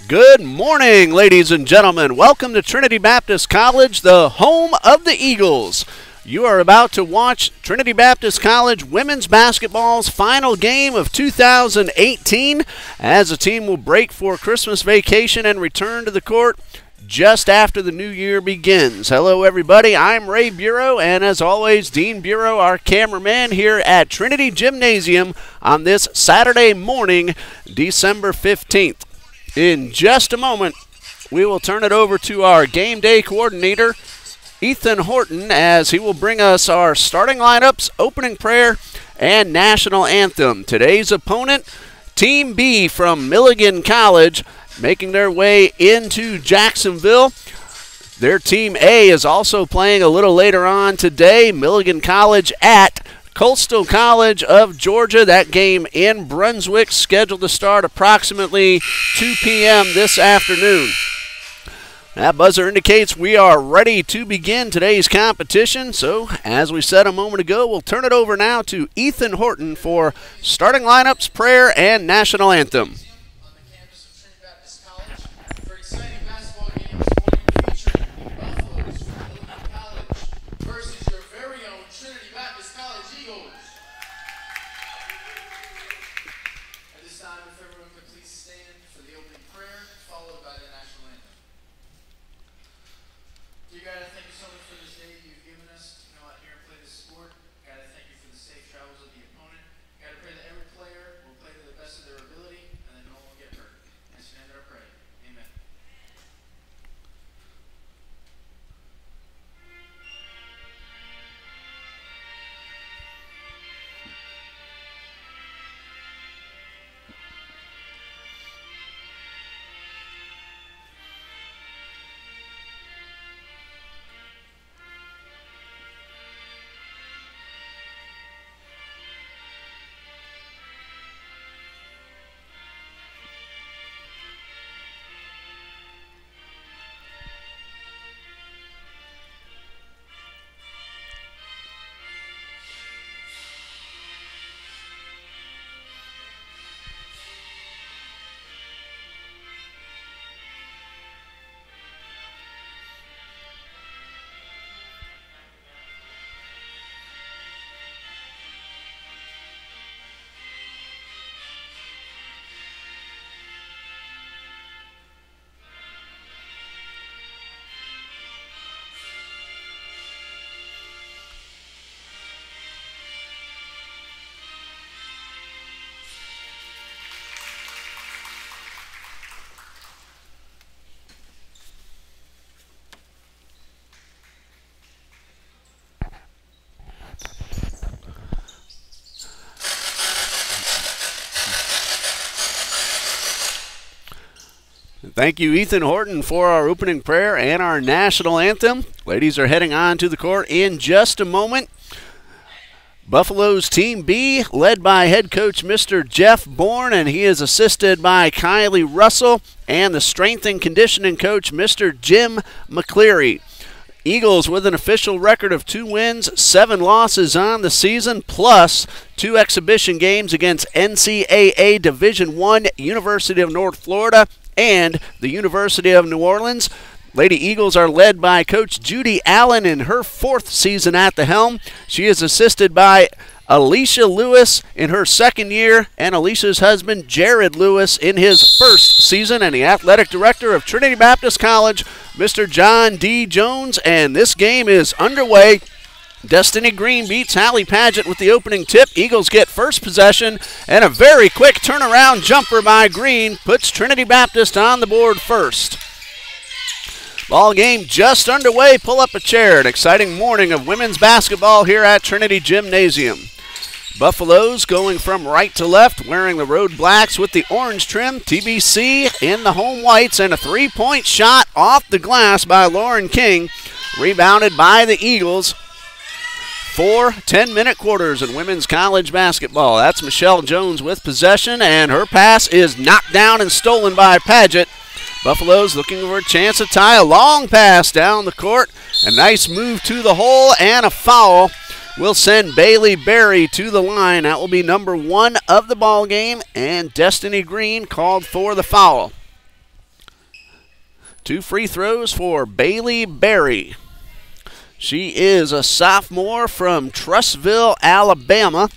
Good morning, ladies and gentlemen. Welcome to Trinity Baptist College, the home of the Eagles. You are about to watch Trinity Baptist College women's basketball's final game of 2018 as the team will break for Christmas vacation and return to the court just after the new year begins. Hello, everybody. I'm Ray Bureau, and as always, Dean Bureau, our cameraman here at Trinity Gymnasium on this Saturday morning, December 15th. In just a moment, we will turn it over to our game day coordinator, Ethan Horton, as he will bring us our starting lineups, opening prayer, and national anthem. Today's opponent, Team B from Milligan College, making their way into Jacksonville. Their Team A is also playing a little later on today, Milligan College at Coastal College of Georgia. That game in Brunswick, scheduled to start approximately 2 p.m. this afternoon. That buzzer indicates we are ready to begin today's competition. So, as we said a moment ago, we'll turn it over now to Ethan Horton for starting lineups, prayer, and national anthem. Thank you, Ethan Horton, for our opening prayer and our national anthem. Ladies are heading on to the court in just a moment. Buffalo's Team B, led by head coach Mr. Jeff Bourne, and he is assisted by Kylie Russell, and the strength and conditioning coach Mr. Jim McCleary. Eagles with an official record of 2 wins, 7 losses on the season, plus 2 exhibition games against NCAA Division I, University of North Florida, and the University of New Orleans. Lady Eagles are led by Coach Judy Allen in her 4th season at the helm. She is assisted by Alicia Lewis in her 2nd year, and Alicia's husband Jared Lewis in his 1st season, and the athletic director of Trinity Baptist College, Mr. John D. Jones. And this game is underway. Destiny Green beats Hallie Paget with the opening tip. Eagles get first possession, and a very quick turnaround jumper by Green puts Trinity Baptist on the board first. Ball game just underway. Pull up a chair. An exciting morning of women's basketball here at Trinity Gymnasium. Buffaloes going from right to left, wearing the road blacks with the orange trim. TBC in the home whites, and a 3-point shot off the glass by Lauren King. Rebounded by the Eagles. 4 10-minute quarters in women's college basketball. That's Michelle Jones with possession, and her pass is knocked down and stolen by Paget. Buffaloes looking for a chance to tie. A long pass down the court. A nice move to the hole, and a foul will send Bailey Berry to the line. That will be number 1 of the ball game, and Destiny Green called for the foul. 2 free throws for Bailey Berry. She is a sophomore from Trussville, Alabama.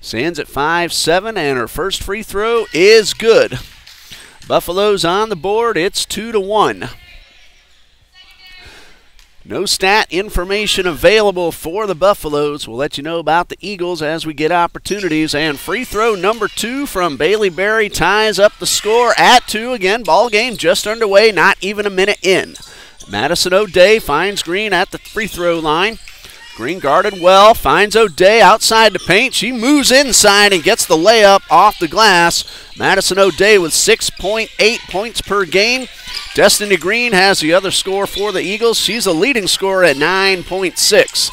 Stands at 5'7", and her first free throw is good. Buffaloes on the board. It's 2-1. No stat information available for the Buffaloes. We'll let you know about the Eagles as we get opportunities. And free throw number 2 from Bailey Berry ties up the score at 2. Again, ball game just underway, not even a minute in. Madison O'Day finds Green at the free throw line. Green guarded well, finds O'Day outside the paint. She moves inside and gets the layup off the glass. Madison O'Day with 6.8 points per game. Destiny Green has the other score for the Eagles. She's the leading scorer at 9.6.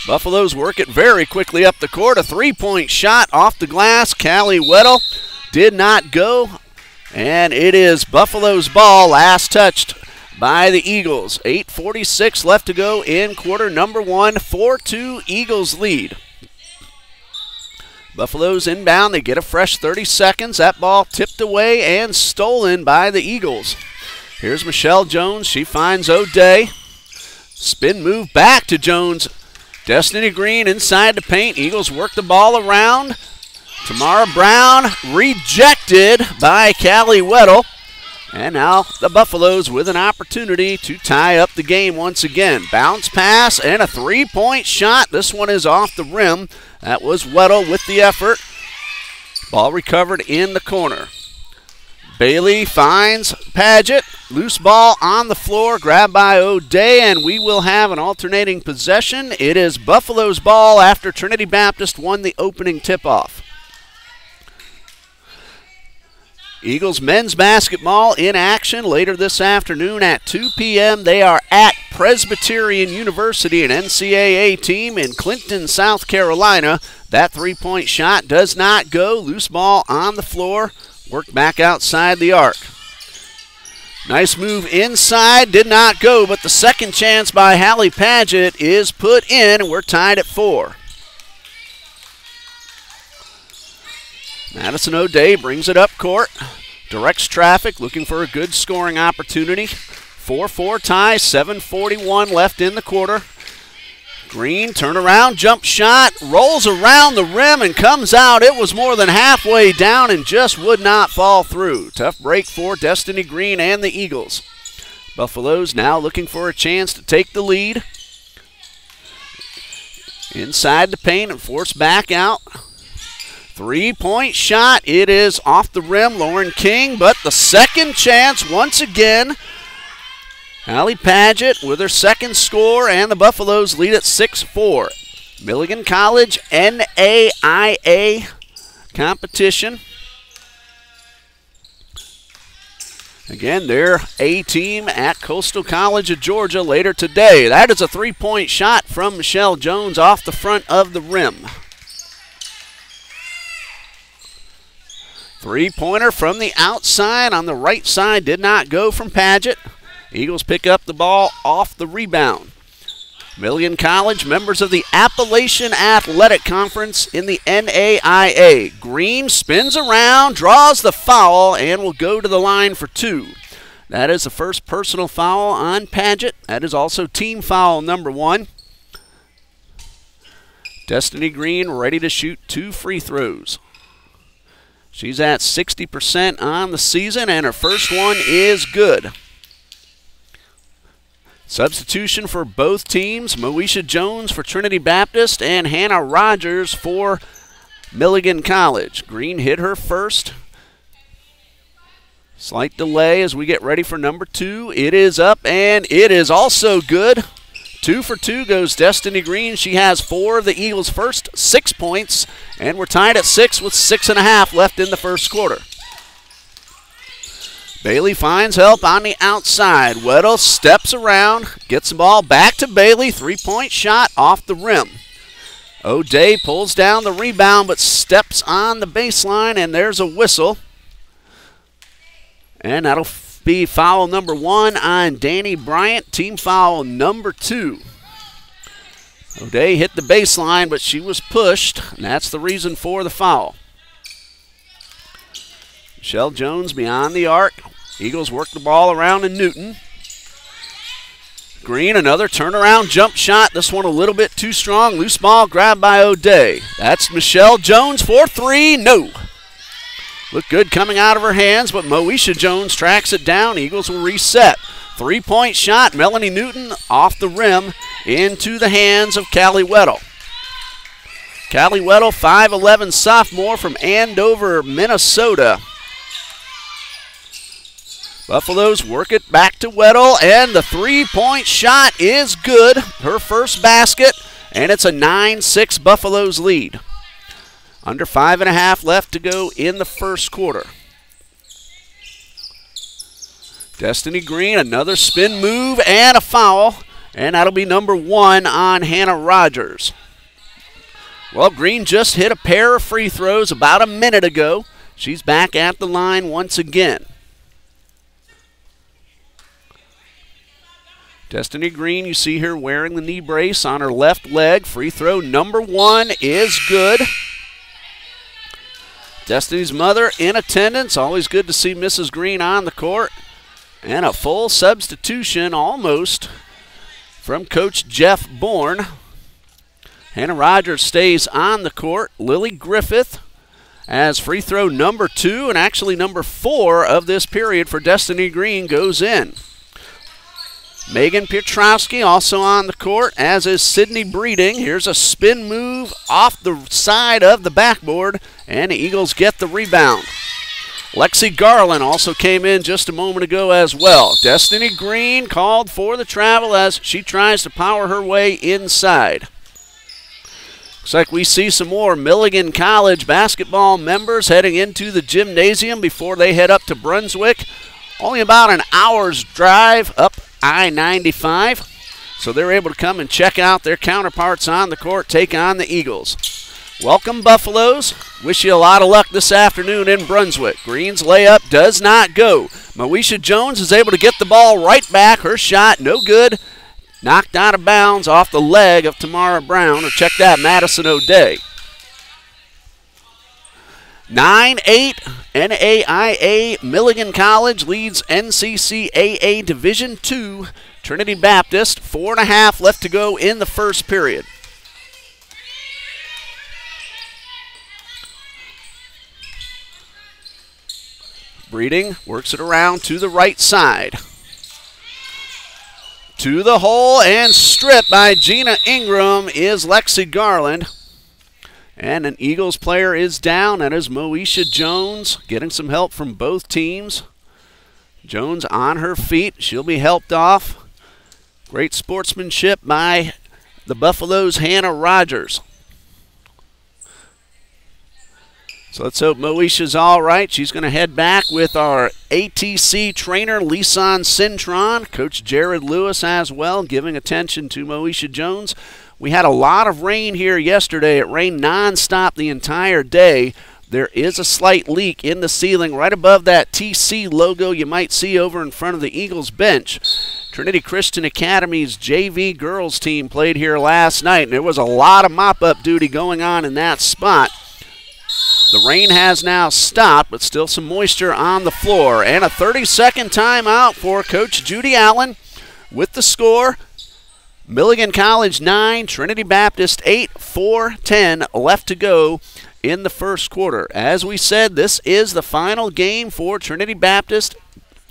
Buffaloes work it very quickly up the court. A three-point shot off the glass. Callie Weddle did not go. And it is Buffalo's ball, last touched by the Eagles. 8:46 left to go in quarter number 1. 4-2 Eagles lead. Buffaloes inbound. They get a fresh 30 seconds. That ball tipped away and stolen by the Eagles. Here's Michelle Jones. She finds O'Day. Spin move back to Jones. Destiny Green inside the paint. Eagles work the ball around. Tamara Brown rejected by Callie Weddle. And now the Buffaloes with an opportunity to tie up the game once again. Bounce pass and a three-point shot. This one is off the rim. That was Weddle with the effort. Ball recovered in the corner. Bailey finds Paget. Loose ball on the floor, grabbed by O'Day, and we will have an alternating possession. It is Buffalo's ball after Trinity Baptist won the opening tip-off. Eagles men's basketball in action later this afternoon at 2 p.m. They are at Presbyterian University, an NCAA team in Clinton, South Carolina. That three-point shot does not go. Loose ball on the floor. Worked back outside the arc. Nice move inside. Did not go, but the second chance by Hallie Paget is put in. We're tied at 4. Madison O'Day brings it up court, directs traffic, looking for a good scoring opportunity. 4-4 tie, 7:41 left in the quarter. Green, turnaround, jump shot, rolls around the rim and comes out. It was more than halfway down and just would not fall through. Tough break for Destiny Green and the Eagles. Buffaloes now looking for a chance to take the lead. Inside the paint and forced back out. Three-point shot. It is off the rim. Lauren King, but the second chance once again. Hallie Paget with her second score, and the Buffaloes lead at 6-4. Milligan College NAIA competition. Again, their A team at Coastal College of Georgia later today. That is a three-point shot from Michelle Jones off the front of the rim. Three-pointer from the outside on the right side did not go from Paget. Eagles pick up the ball off the rebound. Milligan College, members of the Appalachian Athletic Conference in the NAIA. Green spins around, draws the foul, and will go to the line for 2. That is the first personal foul on Paget. That is also team foul number 1. Destiny Green ready to shoot 2 free throws. She's at 60% on the season, and her first one is good. Substitution for both teams, Moesha Jones for Trinity Baptist and Hannah Rogers for Milligan College. Green hit her first. Slight delay as we get ready for number 2. It is up, and it is also good. 2 for 2 goes Destiny Green. She has 4 of the Eagles' first 6 points, and we're tied at 6 with 6.5 left in the first quarter. Bailey finds help on the outside. Weddle steps around, gets the ball back to Bailey. Three-point shot off the rim. O'Day pulls down the rebound but steps on the baseline, and there's a whistle. And that'll be foul number 1 on Danny Bryant, team foul number 2. O'Day hit the baseline, but she was pushed, and that's the reason for the foul. Michelle Jones beyond the arc, Eagles work the ball around to Newton. Green, another turnaround jump shot. This one a little bit too strong. Loose ball grabbed by O'Day. That's Michelle Jones for three. No. Looked good coming out of her hands, but Moesha Jones tracks it down. Eagles will reset. Three-point shot. Melanie Newton off the rim into the hands of Callie Weddle. Callie Weddle, 5'11 sophomore from Andover, Minnesota. Buffaloes work it back to Weddle, and the three-point shot is good. Her first basket, and it's a 9-6 Buffaloes lead. Under 5.5 left to go in the first quarter. Destiny Green, another spin move and a foul, and that'll be number 1 on Hannah Rogers. Well, Green just hit a pair of free throws about a minute ago. She's back at the line once again. Destiny Green, you see her wearing the knee brace on her left leg. Free throw number 1 is good. Destiny's mother in attendance. Always good to see Mrs. Green on the court. And a full substitution almost from Coach Jeff Bourne. Hannah Rogers stays on the court. Lily Griffith as free throw number 2 and actually number 4 of this period for Destiny Green goes in. Megan Piotrowski also on the court, as is Sydney Breeding. Here's a spin move off the side of the backboard, and the Eagles get the rebound. Lexi Garland also came in just a moment ago as well. Destiny Green called for the travel as she tries to power her way inside. Looks like we see some more Milligan College basketball members heading into the gymnasium before they head up to Brunswick. Only about an hour's drive up I-95. So they're able to come and check out their counterparts on the court, take on the Eagles. Welcome, Buffaloes. Wish you a lot of luck this afternoon in Brunswick. Green's layup does not go. Moesha Jones is able to get the ball right back. Her shot, no good. Knocked out of bounds off the leg of Tamara Brown. Or check that, Madison O'Day. 9-8 NAIA Milligan College leads NCCAA Division II Trinity Baptist. 4.5 left to go in the first period. Breeding works it around to the right side. To the hole and stripped by Gina Ingram is Lexi Garland. And an Eagles player is down. That is Moesha Jones, getting some help from both teams. Jones on her feet. She'll be helped off. Great sportsmanship by the Buffaloes' Hannah Rogers. So let's hope Moesha's all right. She's going to head back with our ATC trainer, Lisan Cintron. Coach Jared Lewis as well, giving attention to Moesha Jones. We had a lot of rain here yesterday. It rained nonstop the entire day. There is a slight leak in the ceiling right above that TC logo you might see over in front of the Eagles bench. Trinity Christian Academy's JV girls team played here last night, and there was a lot of mop-up duty going on in that spot. The rain has now stopped, but still some moisture on the floor. And a 30-second timeout for Coach Judy Allen with the score. Milligan College 9, Trinity Baptist 8, 4:10 left to go in the first quarter. As we said, this is the final game for Trinity Baptist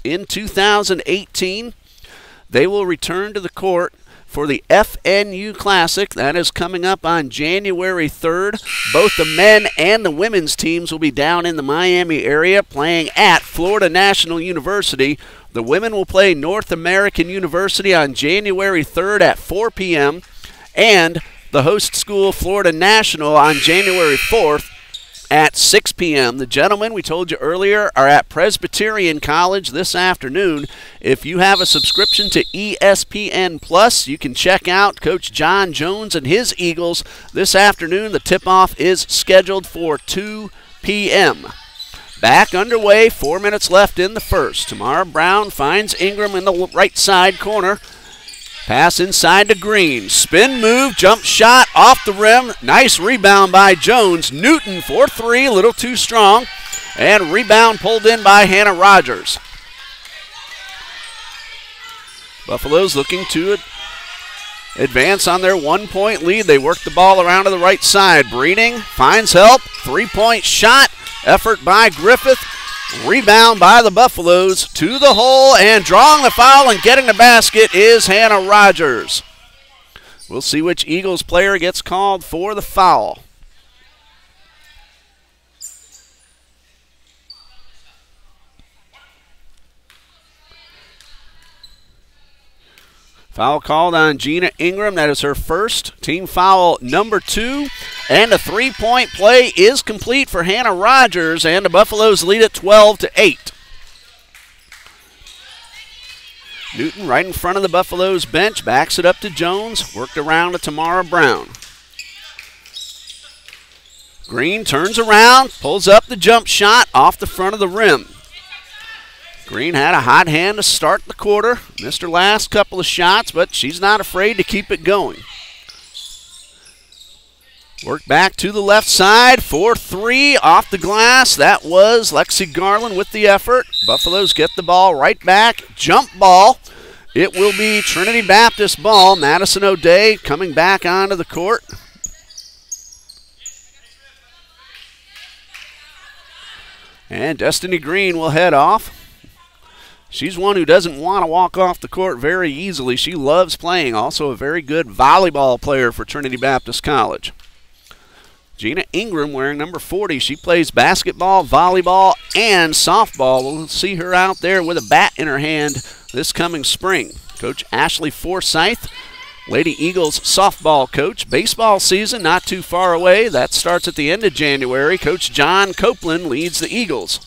in 2018. They will return to the court for the FNU Classic. That is coming up on January 3rd. Both the men and the women's teams will be down in the Miami area playing at Florida National University. The women will play North American University on January 3rd at 4 p.m. and the host school Florida National on January 4th at 6 p.m. The gentlemen, we told you earlier, are at Presbyterian College this afternoon. If you have a subscription to ESPN+, you can check out Coach John Jones and his Eagles this afternoon. The tip-off is scheduled for 2 p.m. Back underway, 4 minutes left in the first. Tamara Brown finds Ingram in the right side corner. Pass inside to Green. Spin move, jump shot off the rim. Nice rebound by Jones. Newton for three, a little too strong. And rebound pulled in by Hannah Rogers. Buffaloes looking to advance on their 1-point lead. They work the ball around to the right side. Breeding finds help. 3-point shot. Effort by Griffith. Rebound by the Buffaloes to the hole, and drawing the foul and getting the basket is Hannah Rogers. We'll see which Eagles player gets called for the foul. Foul called on Gina Ingram. That is her first, team foul number 2. And a 3-point play is complete for Hannah Rogers, and the Buffaloes lead it 12-8. Newton right in front of the Buffaloes bench, backs it up to Jones, worked around to Tamara Brown. Green turns around, pulls up the jump shot off the front of the rim. Green had a hot hand to start the quarter. Missed her last couple of shots, but she's not afraid to keep it going. Work back to the left side for 3 off the glass. That was Lexi Garland with the effort. Buffaloes get the ball right back. Jump ball. It will be Trinity Baptist ball. Madison O'Day coming back onto the court. And Destiny Green will head off. She's one who doesn't want to walk off the court very easily. She loves playing. Also a very good volleyball player for Trinity Baptist College. Gina Ingram wearing number 40. She plays basketball, volleyball, and softball. We'll see her out there with a bat in her hand this coming spring. Coach Ashley Forsyth, Lady Eagles softball coach. Baseball season not too far away. That starts at the end of January. Coach John Copeland leads the Eagles.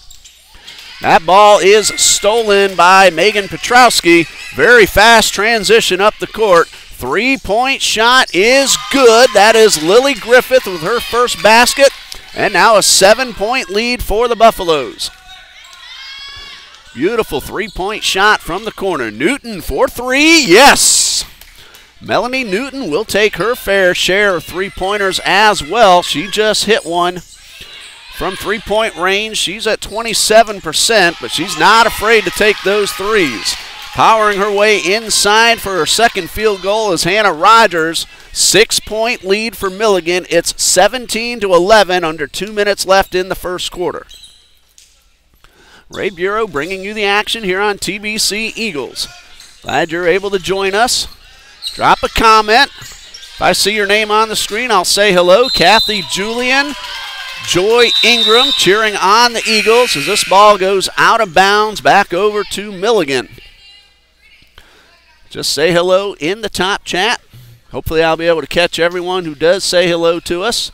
That ball is stolen by Megan Petrowski. Very fast transition up the court. 3-point shot is good. That is Lily Griffith with her first basket. And now a 7-point lead for the Buffaloes. Beautiful 3-point shot from the corner. Newton for 3. Yes! Melanie Newton will take her fair share of 3-pointers as well. She just hit one from 3-point range. She's at 27%, but she's not afraid to take those threes. Powering her way inside for her second field goal is Hannah Rogers. 6-point lead for Milligan. It's 17-11, under 2 minutes left in the first quarter. Ray Bureau bringing you the action here on TBC Eagles. Glad you're able to join us. Drop a comment. If I see your name on the screen, I'll say hello. Kathy Julian, Joy Ingram cheering on the Eagles as this ball goes out of bounds back over to Milligan. Just say hello in the top chat. Hopefully I'll be able to catch everyone who does say hello to us.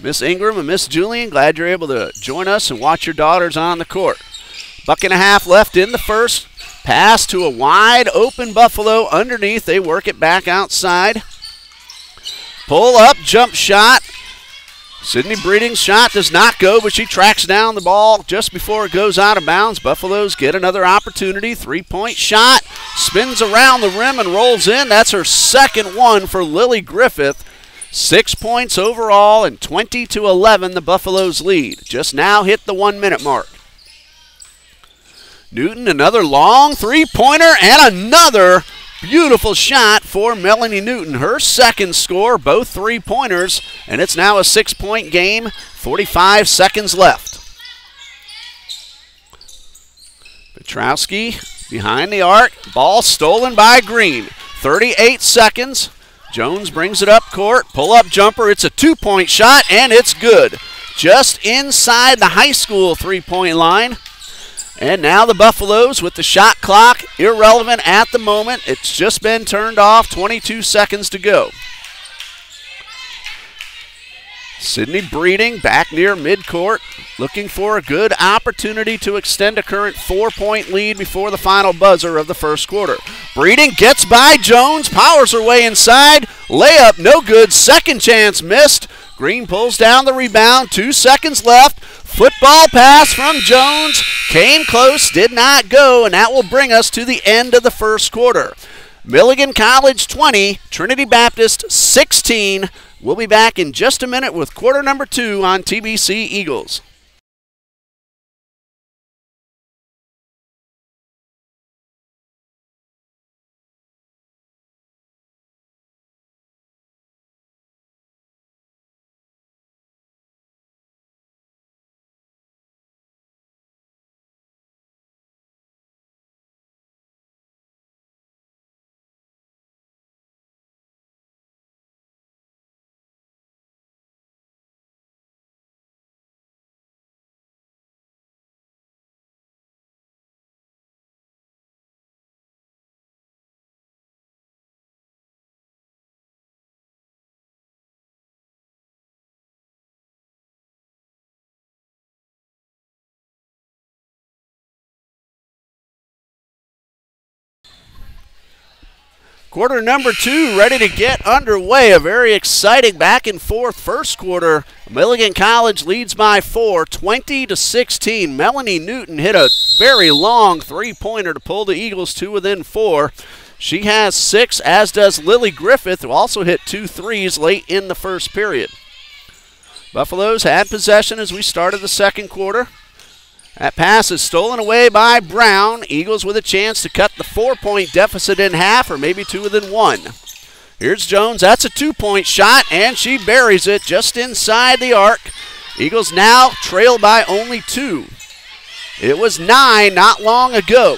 Miss Ingram and Miss Julian, glad you're able to join us and watch your daughters on the court. Buck and a half left in the first. Pass to a wide open Buffalo underneath. They work it back outside. Pull up, jump shot. Sydney Breeding's shot does not go, but she tracks down the ball just before it goes out of bounds. Buffaloes get another opportunity. 3-point shot. Spins around the rim and rolls in. That's her second one for Lily Griffith. 6 points overall, and 20-11 the Buffaloes lead. Just now hit the 1-minute mark. Newton, another long 3-pointer, and another beautiful shot for Melanie Newton. Her second score, both 3-pointers, and it's now a 6-point game. 45 seconds left. Petrowski behind the arc. Ball stolen by Green. 38 seconds. Jones brings it up court. Pull-up jumper. It's a 2-point shot, and it's good. Just inside the high school 3-point line. And now the Buffaloes with the shot clock irrelevant at the moment. It's just been turned off. 22 seconds to go. Sydney Breeding back near midcourt, looking for a good opportunity to extend a current 4-point lead before the final buzzer of the first quarter. Breeding gets by Jones, powers her way inside. Layup no good. Second chance missed. Green pulls down the rebound. 2 seconds left. Football pass from Jones. Came close, did not go, and that will bring us to the end of the first quarter. Milligan College 20, Trinity Baptist 16. We'll be back in just a minute with quarter number 2 on TBC Eagles. Quarter number 2 ready to get underway. A very exciting back and forth first quarter. Milligan College leads by 4, 20-16. Melanie Newton hit a very long three-pointer to pull the Eagles to within 4. She has 6, as does Lily Griffith, who also hit 2 threes late in the first period. Buffaloes had possession as we started the second quarter. That pass is stolen away by Brown. Eagles with a chance to cut the 4-point deficit in half, or maybe to within 1. Here's Jones. That's a 2-point shot, and she buries it just inside the arc. Eagles now trail by only 2. It was 9 not long ago.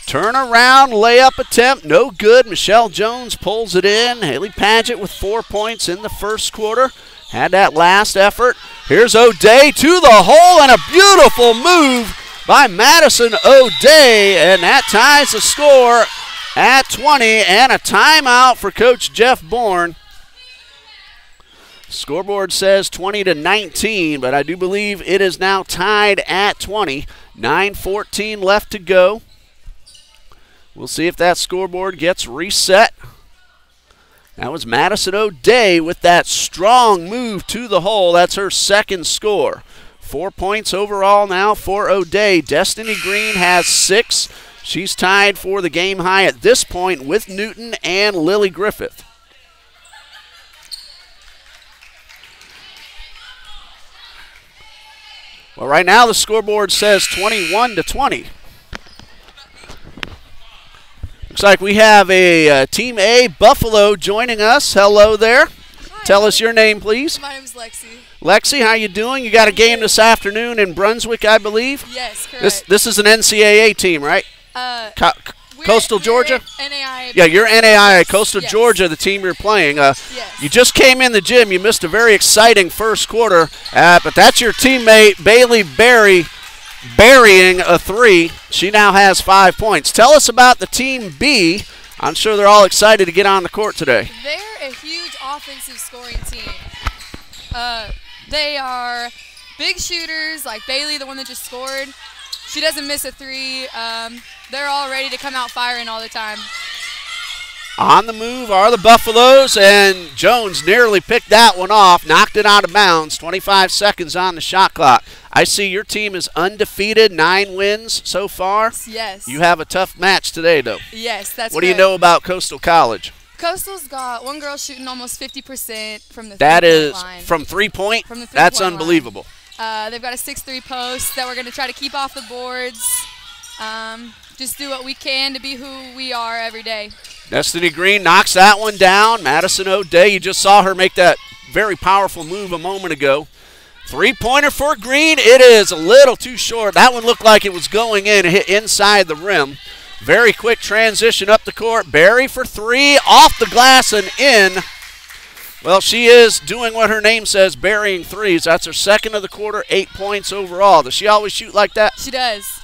Turnaround layup attempt, no good. Michelle Jones pulls it in. Haley Paget with 4 points in the first quarter. Had that last effort. Here's O'Day to the hole, and a beautiful move by Madison O'Day, and that ties the score at 20, and a timeout for Coach Jeff Bourne. Scoreboard says 20-19, but I do believe it is now tied at 20. 9:14 left to go. We'll see if that scoreboard gets reset. That was Madison O'Day with that strong move to the hole. That's her second score. 4 points overall now for O'Day. Destiny Green has 6. She's tied for the game high at this point with Newton and Lily Griffith. Well, right now the scoreboard says 21-20. Looks like we have a Team A Buffalo joining us. Hello there. Hi. Tell us your name, please. My name's Lexi. Lexi, how you doing? You got a game this afternoon in Brunswick, I believe? Yes, correct. This is an NCAA team, right? Coastal Georgia? NAIA. Yeah, you're NAIA, Coastal Georgia, the team you're playing. Yes. You just came in the gym. You missed a very exciting first quarter, but that's your teammate, Bailey Berry, burying a 3. She now has 5 points. Tell us about the Team B. I'm sure they're all excited to get on the court today. They're a huge offensive scoring team. They are big shooters, like Bailey, the one that just scored. She doesn't miss a 3. They're all ready to come out firing all the time. On the move are the Buffaloes, and Jones nearly picked that one off, knocked it out of bounds. 25 seconds on the shot clock. I see your team is undefeated, 9 wins so far. Yes. You have a tough match today, though. Yes, that's What do you know about Coastal College? Coastal's got one girl shooting almost 50% from the That is line. from 3-point? From the 3-point That's line. unbelievable. They've got a 6-3 post that we're going to try to keep off the boards. Just do what we can to be who we are every day. Destiny Green knocks that one down. Madison O'Day, you just saw her make that very powerful move a moment ago. 3-pointer for Green. It is a little too short. That one looked like it was going in, hit inside the rim. Very quick transition up the court. Berry for 3, off the glass and in. Well, she is doing what her name says, burying 3s. That's her second of the quarter, 8 points overall. Does she always shoot like that? She does.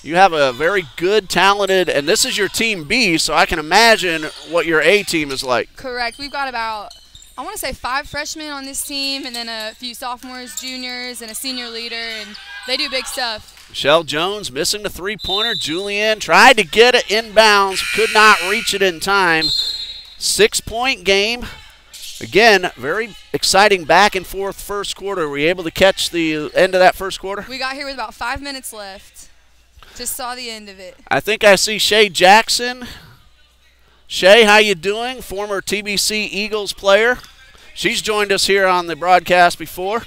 You have a very good, talented, and this is your Team B, so I can imagine what your A team is like. Correct. We've got about, I want to say 5 freshmen on this team, and then a few sophomores, juniors, and a senior leader, and they do big stuff. Michelle Jones missing the 3-pointer. Julianne tried to get it inbounds, could not reach it in time. 6-point game. Again, very exciting back and forth first quarter. Were you able to catch the end of that first quarter? We got here with about 5 minutes left. Just saw the end of it. I think I see Shay Jackson. Shay, how you doing? Former TBC Eagles player. She's joined us here on the broadcast before.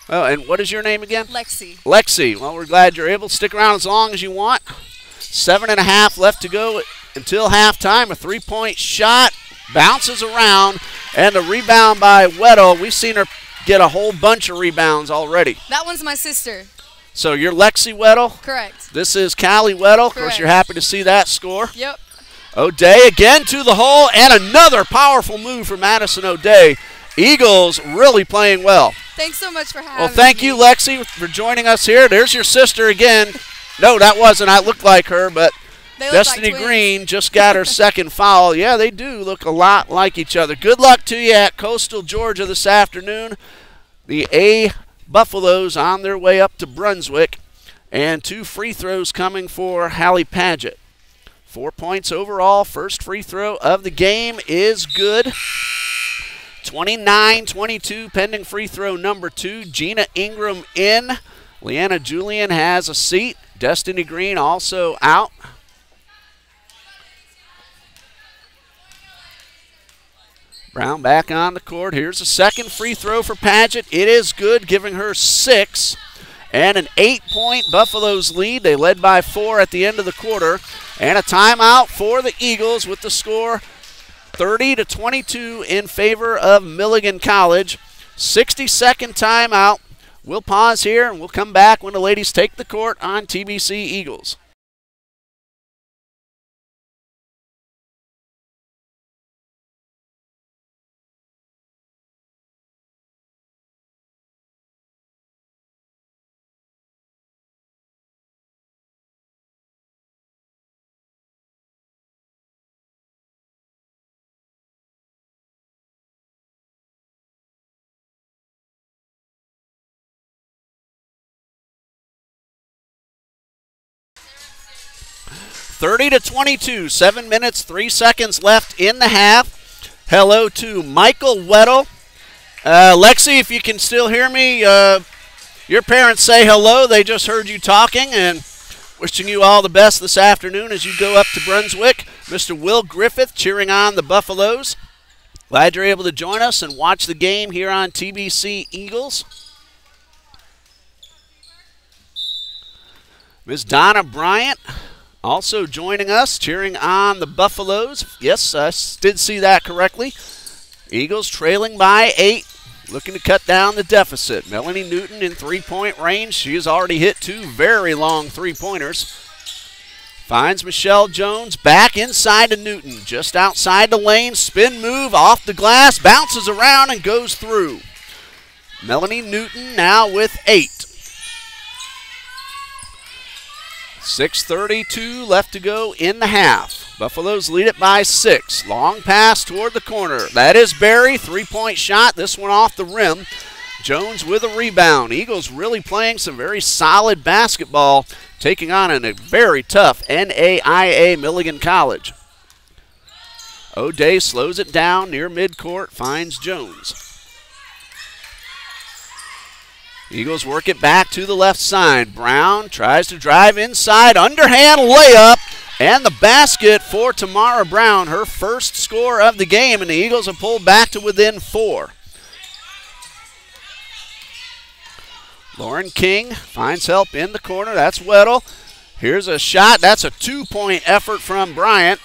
Oh, and what is your name again? Lexi. Lexi. Well, we're glad you're able to stick around as long as you want. 7.5 left to go until halftime. A 3-point shot bounces around, and the rebound by Weddle. We've seen her get a whole bunch of rebounds already. That one's my sister. So you're Lexi Weddle? Correct. This is Callie Weddle. Of course, Correct. you're happy to see that score. Yep. O'Day again to the hole, and another powerful move for Madison O'Day. Eagles really playing well. Thanks so much for having me. Well, thank you, Lexi, for joining us here. There's your sister again. No, that wasn't. I looked like her, but Destiny Green just got her second foul. Yeah, they do look a lot like each other. Good luck to you at Coastal Georgia this afternoon. The A Buffaloes on their way up to Brunswick, and 2 free throws coming for Hallie Paget. 4 points overall. First free throw of the game is good. 29-22 pending free throw number 2. Gina Ingram in. Leanna Julian has a seat. Destiny Green also out. Brown back on the court. Here's a second free throw for Paget. It is good, giving her 6. And an 8-point Buffaloes lead. They led by 4 at the end of the quarter. And a timeout for the Eagles with the score 30-22 in favor of Milligan College. 60-second timeout. We'll pause here and we'll come back when the ladies take the court on TBC Eagles. (30-22), 7 minutes, 3 seconds left in the half. Hello to Michael Weddle. Lexi, if you can still hear me, your parents say hello. They just heard you talking, and wishing you all the best this afternoon as you go up to Brunswick. Mr. Will Griffith cheering on the Buffaloes. Glad you're able to join us and watch the game here on TBC Eagles. Ms. Donna Bryant also joining us, cheering on the Buffaloes. Yes, I did see that correctly. Eagles trailing by 8, looking to cut down the deficit. Melanie Newton in three-point range. She has already hit 2 very long three-pointers. Finds Michelle Jones back inside to Newton, just outside the lane. Spin move off the glass, bounces around and goes through. Melanie Newton now with 8. 6:32 left to go in the half. Buffaloes lead it by 6. Long pass toward the corner. That is Barry. 3-point shot. This one off the rim. Jones with a rebound. Eagles really playing some very solid basketball, taking on a very tough NAIA Milligan College. O'Day slows it down near midcourt, finds Jones. Eagles work it back to the left side. Brown tries to drive inside, underhand layup, and the basket for Tamara Brown, her first score of the game, and the Eagles have pulled back to within 4. Lauren King finds help in the corner. That's Weddle. Here's a shot. That's a 2-point effort from Bryant.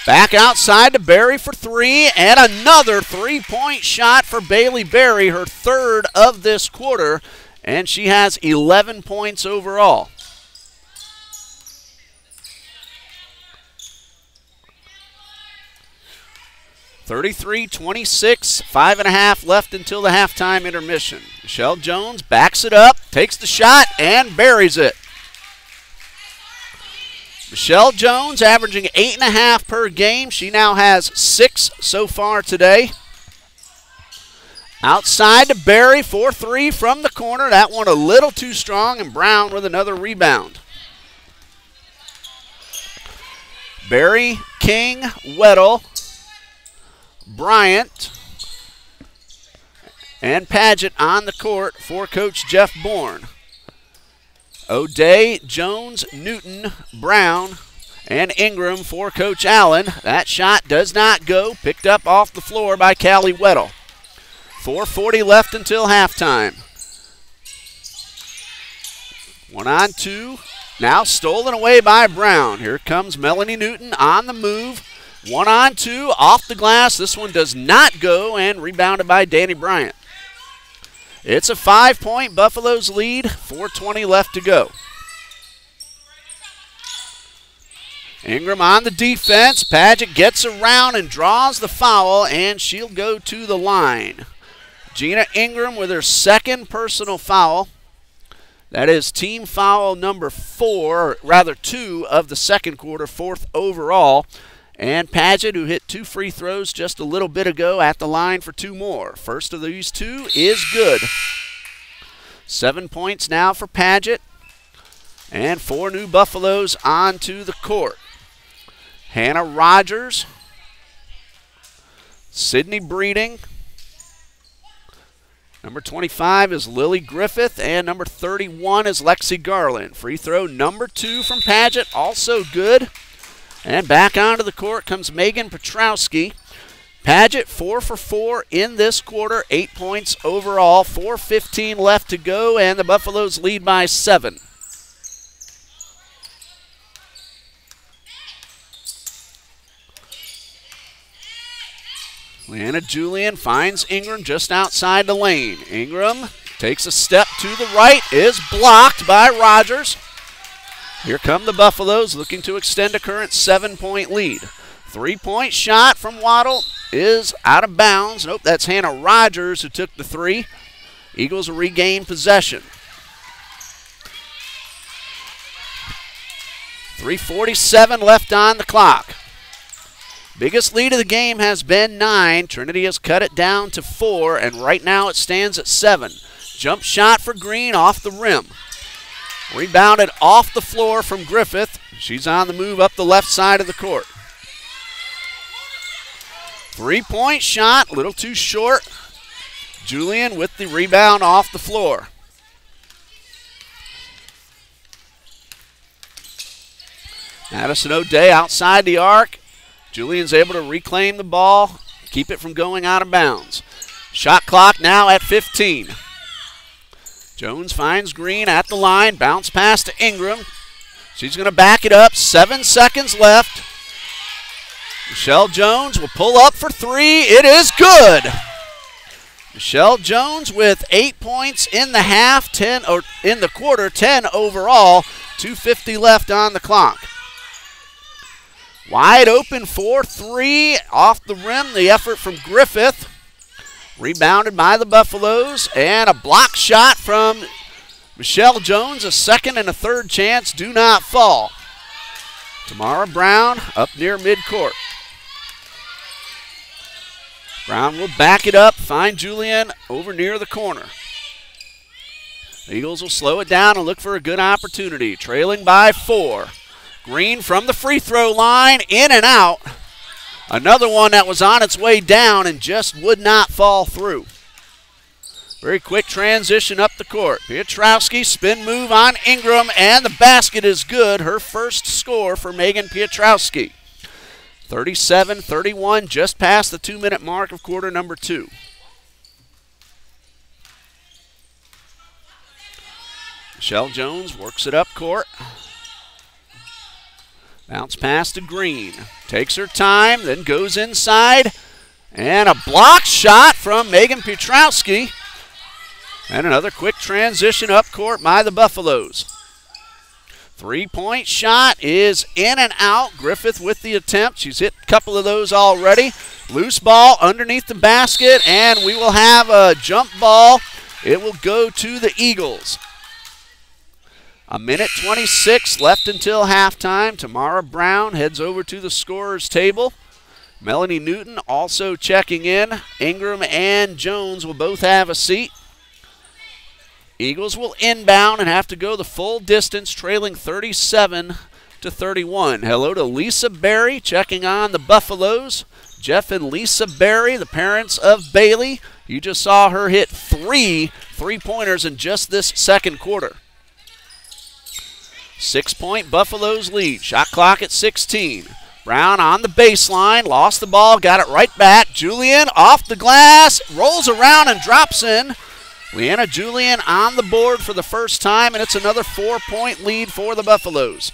Back outside to Berry for 3, and another 3-point shot for Bailey Berry, her 3rd of this quarter, and she has 11 points overall. (33-26), 5.5 left until the halftime intermission. Michelle Jones backs it up, takes the shot, and buries it. Michelle Jones averaging 8.5 per game. She now has 6 so far today. Outside to Berry for 3 from the corner. That one a little too strong, and Brown with another rebound. Berry, King, Weddle, Bryant, and Paget on the court for Coach Jeff Bourne. O'Day, Jones, Newton, Brown, and Ingram for Coach Allen. That shot does not go. Picked up off the floor by Callie Weddle. 4:40 left until halftime. 1-on-2. Now stolen away by Brown. Here comes Melanie Newton on the move. 1-on-2 off the glass. This one does not go, and rebounded by Danny Bryant. It's a 5-point Buffaloes lead, 4:20 left to go. Ingram on the defense. Paget gets around and draws the foul, and she'll go to the line. Gina Ingram with her 2nd personal foul. That is team foul number 4, or rather 2 of the second quarter, 4th overall. And Paget, who hit 2 free throws just a little bit ago, at the line for 2 more. First of these 2 is good. 7 points now for Paget. And 4 new Buffaloes onto the court. Hannah Rogers, Sydney Breeding. Number 25 is Lily Griffith, and number 31 is Lexi Garland. Free throw number 2 from Paget, also good. And back onto the court comes Megan Petrowski. Paget 4 for 4 in this quarter, 8 points overall, 4:15 left to go, and the Buffaloes lead by 7. Leanna Julian finds Ingram just outside the lane. Ingram takes a step to the right, is blocked by Rogers. Here come the Buffaloes looking to extend a current 7-point lead. 3-point shot from Waddle is out of bounds. Nope, that's Hannah Rogers who took the 3. Eagles will regain possession. 3:47 left on the clock. Biggest lead of the game has been 9. Trinity has cut it down to 4, and right now it stands at 7. Jump shot for Green off the rim. Rebounded off the floor from Griffith. She's on the move up the left side of the court. 3-point shot, a little too short. Julian with the rebound off the floor. Madison O'Day outside the arc. Julian's able to reclaim the ball, keep it from going out of bounds. Shot clock now at 15. Jones finds Green at the line, bounce pass to Ingram. She's going to back it up, 7 seconds left. Michelle Jones will pull up for 3. It is good. Michelle Jones with 8 points in the half, 10 or in the quarter, 10 overall. 2:50 left on the clock. Wide open for 3 off the rim. The effort from Griffith. Rebounded by the Buffaloes, and a block shot from Michelle Jones. A second and a third chance do not fall. Tamara Brown up near midcourt. Brown will back it up, find Julian over near the corner. The Eagles will slow it down and look for a good opportunity. Trailing by 4. Green from the free throw line, in and out. Another one that was on its way down and just would not fall through. Very quick transition up the court. Piotrowski, spin move on Ingram, and the basket is good. Her first score for Megan Piotrowski. 37-31, just past the 2-minute mark of quarter number 2. Michelle Jones works it up court. Bounce pass to Green. Takes her time, then goes inside. And a block shot from Megan Piotrowski. And another quick transition up court by the Buffaloes. 3-point shot is in and out. Griffith with the attempt. She's hit a couple of those already. Loose ball underneath the basket, and we will have a jump ball. It will go to the Eagles. 1:26 left until halftime. Tamara Brown heads over to the scorer's table. Melanie Newton also checking in. Ingram and Jones will both have a seat. Eagles will inbound and have to go the full distance, trailing 37-31. Hello to Lisa Berry checking on the Buffaloes. Jeff and Lisa Berry, the parents of Bailey. You just saw her hit 3 3-pointers in just this second quarter. 6-point Buffaloes lead. Shot clock at 16. Brown on the baseline, lost the ball, got it right back. Julian off the glass, rolls around and drops in. Leanna Julian on the board for the first time, and it's another 4-point lead for the Buffaloes.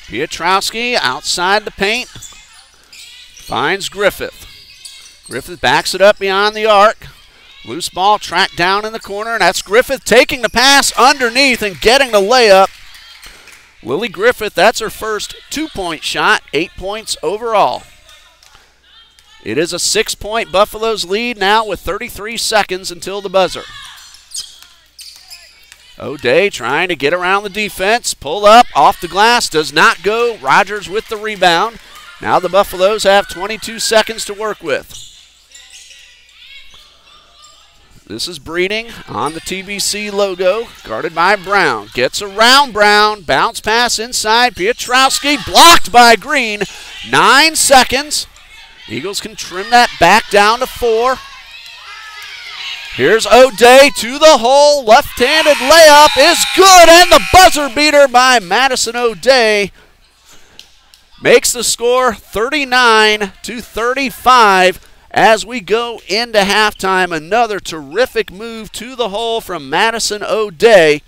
Piotrowski outside the paint, finds Griffith. Griffith backs it up beyond the arc. Loose ball tracked down in the corner, and that's Griffith taking the pass underneath and getting the layup. Lily Griffith, that's her first 2-point shot, 8 points overall. It is a 6-point Buffaloes lead now with 33 seconds until the buzzer. O'Day trying to get around the defense, pull up, off the glass, does not go. Rogers with the rebound. Now the Buffaloes have 22 seconds to work with. This is Breeding on the TBC logo, guarded by Brown. Gets around Brown, bounce pass inside. Piotrowski blocked by Green. 9 seconds. Eagles can trim that back down to 4. Here's O'Day to the hole. Left-handed layup is good, and the buzzer beater by Madison O'Day makes the score 39-35 as we go into halftime. Another terrific move to the hole from Madison O'Day.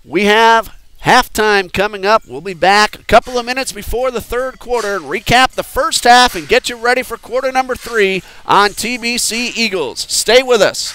We have halftime coming up. We'll be back a couple of minutes before the third quarter and recap the first half and get you ready for quarter number 3 on TBC Eagles. Stay with us.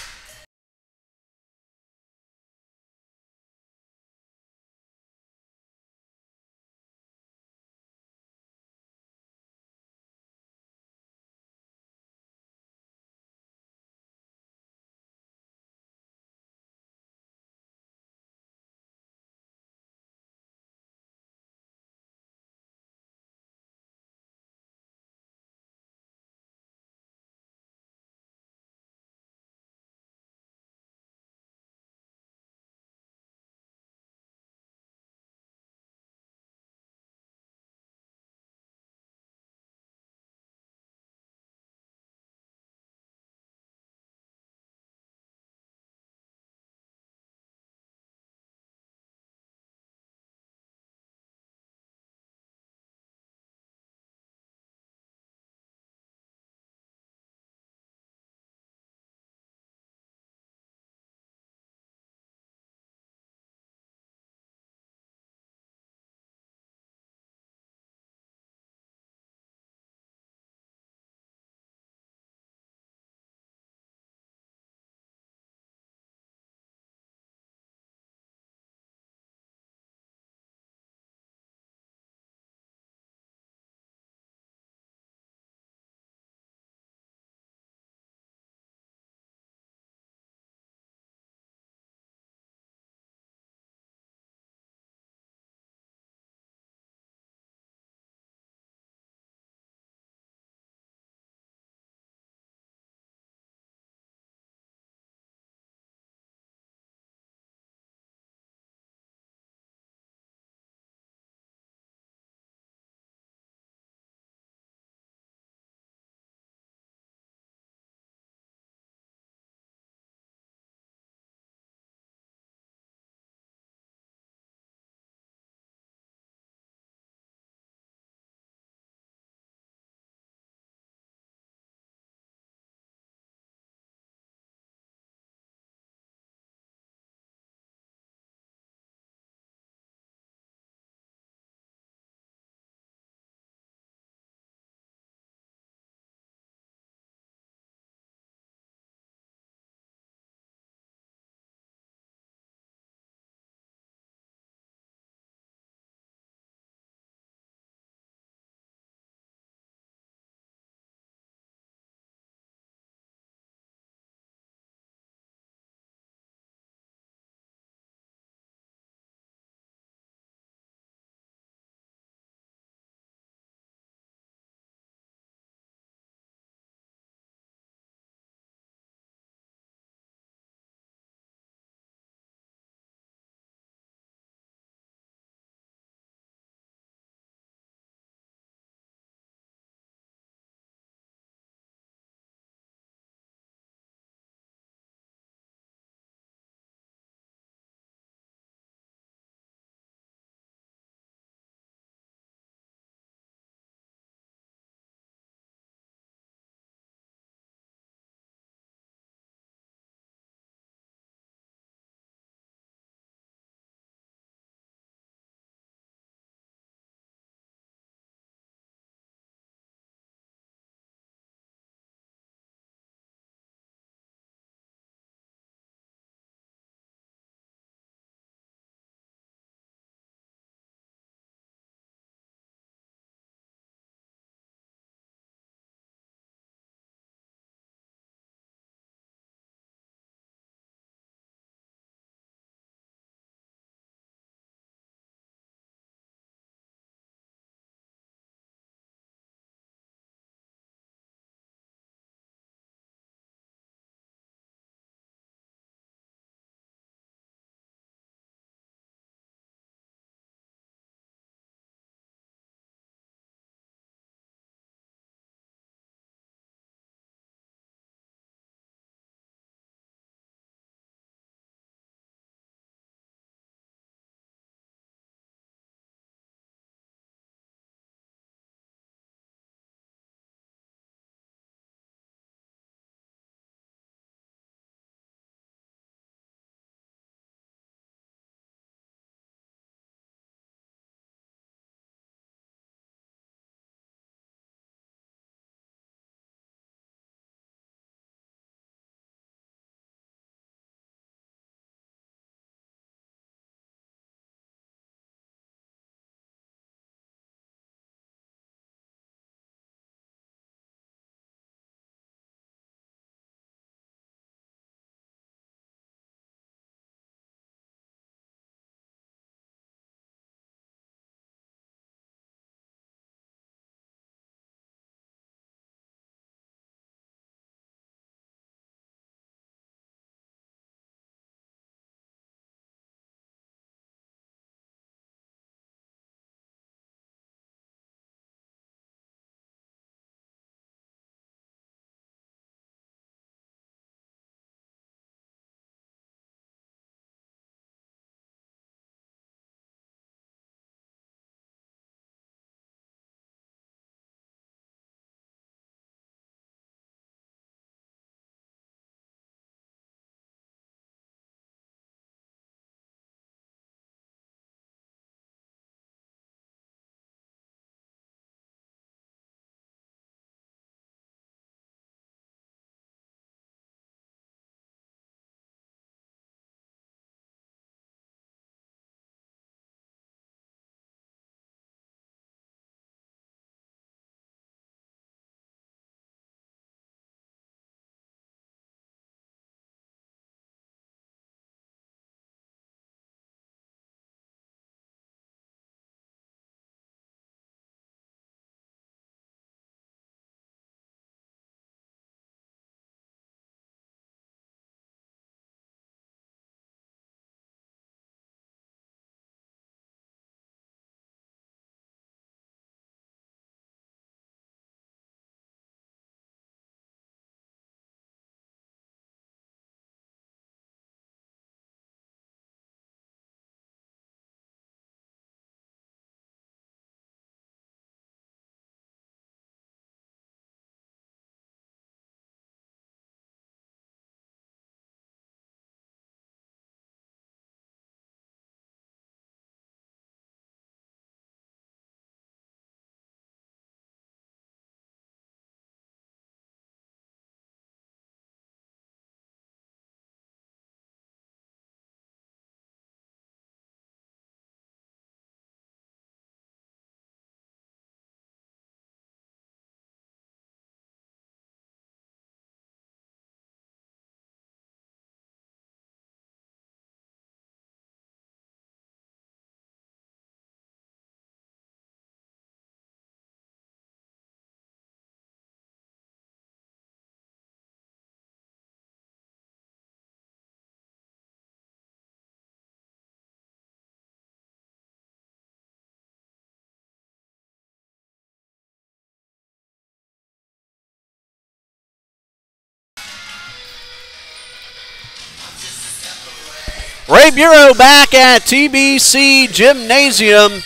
Dean Bureau back at TBC Gymnasium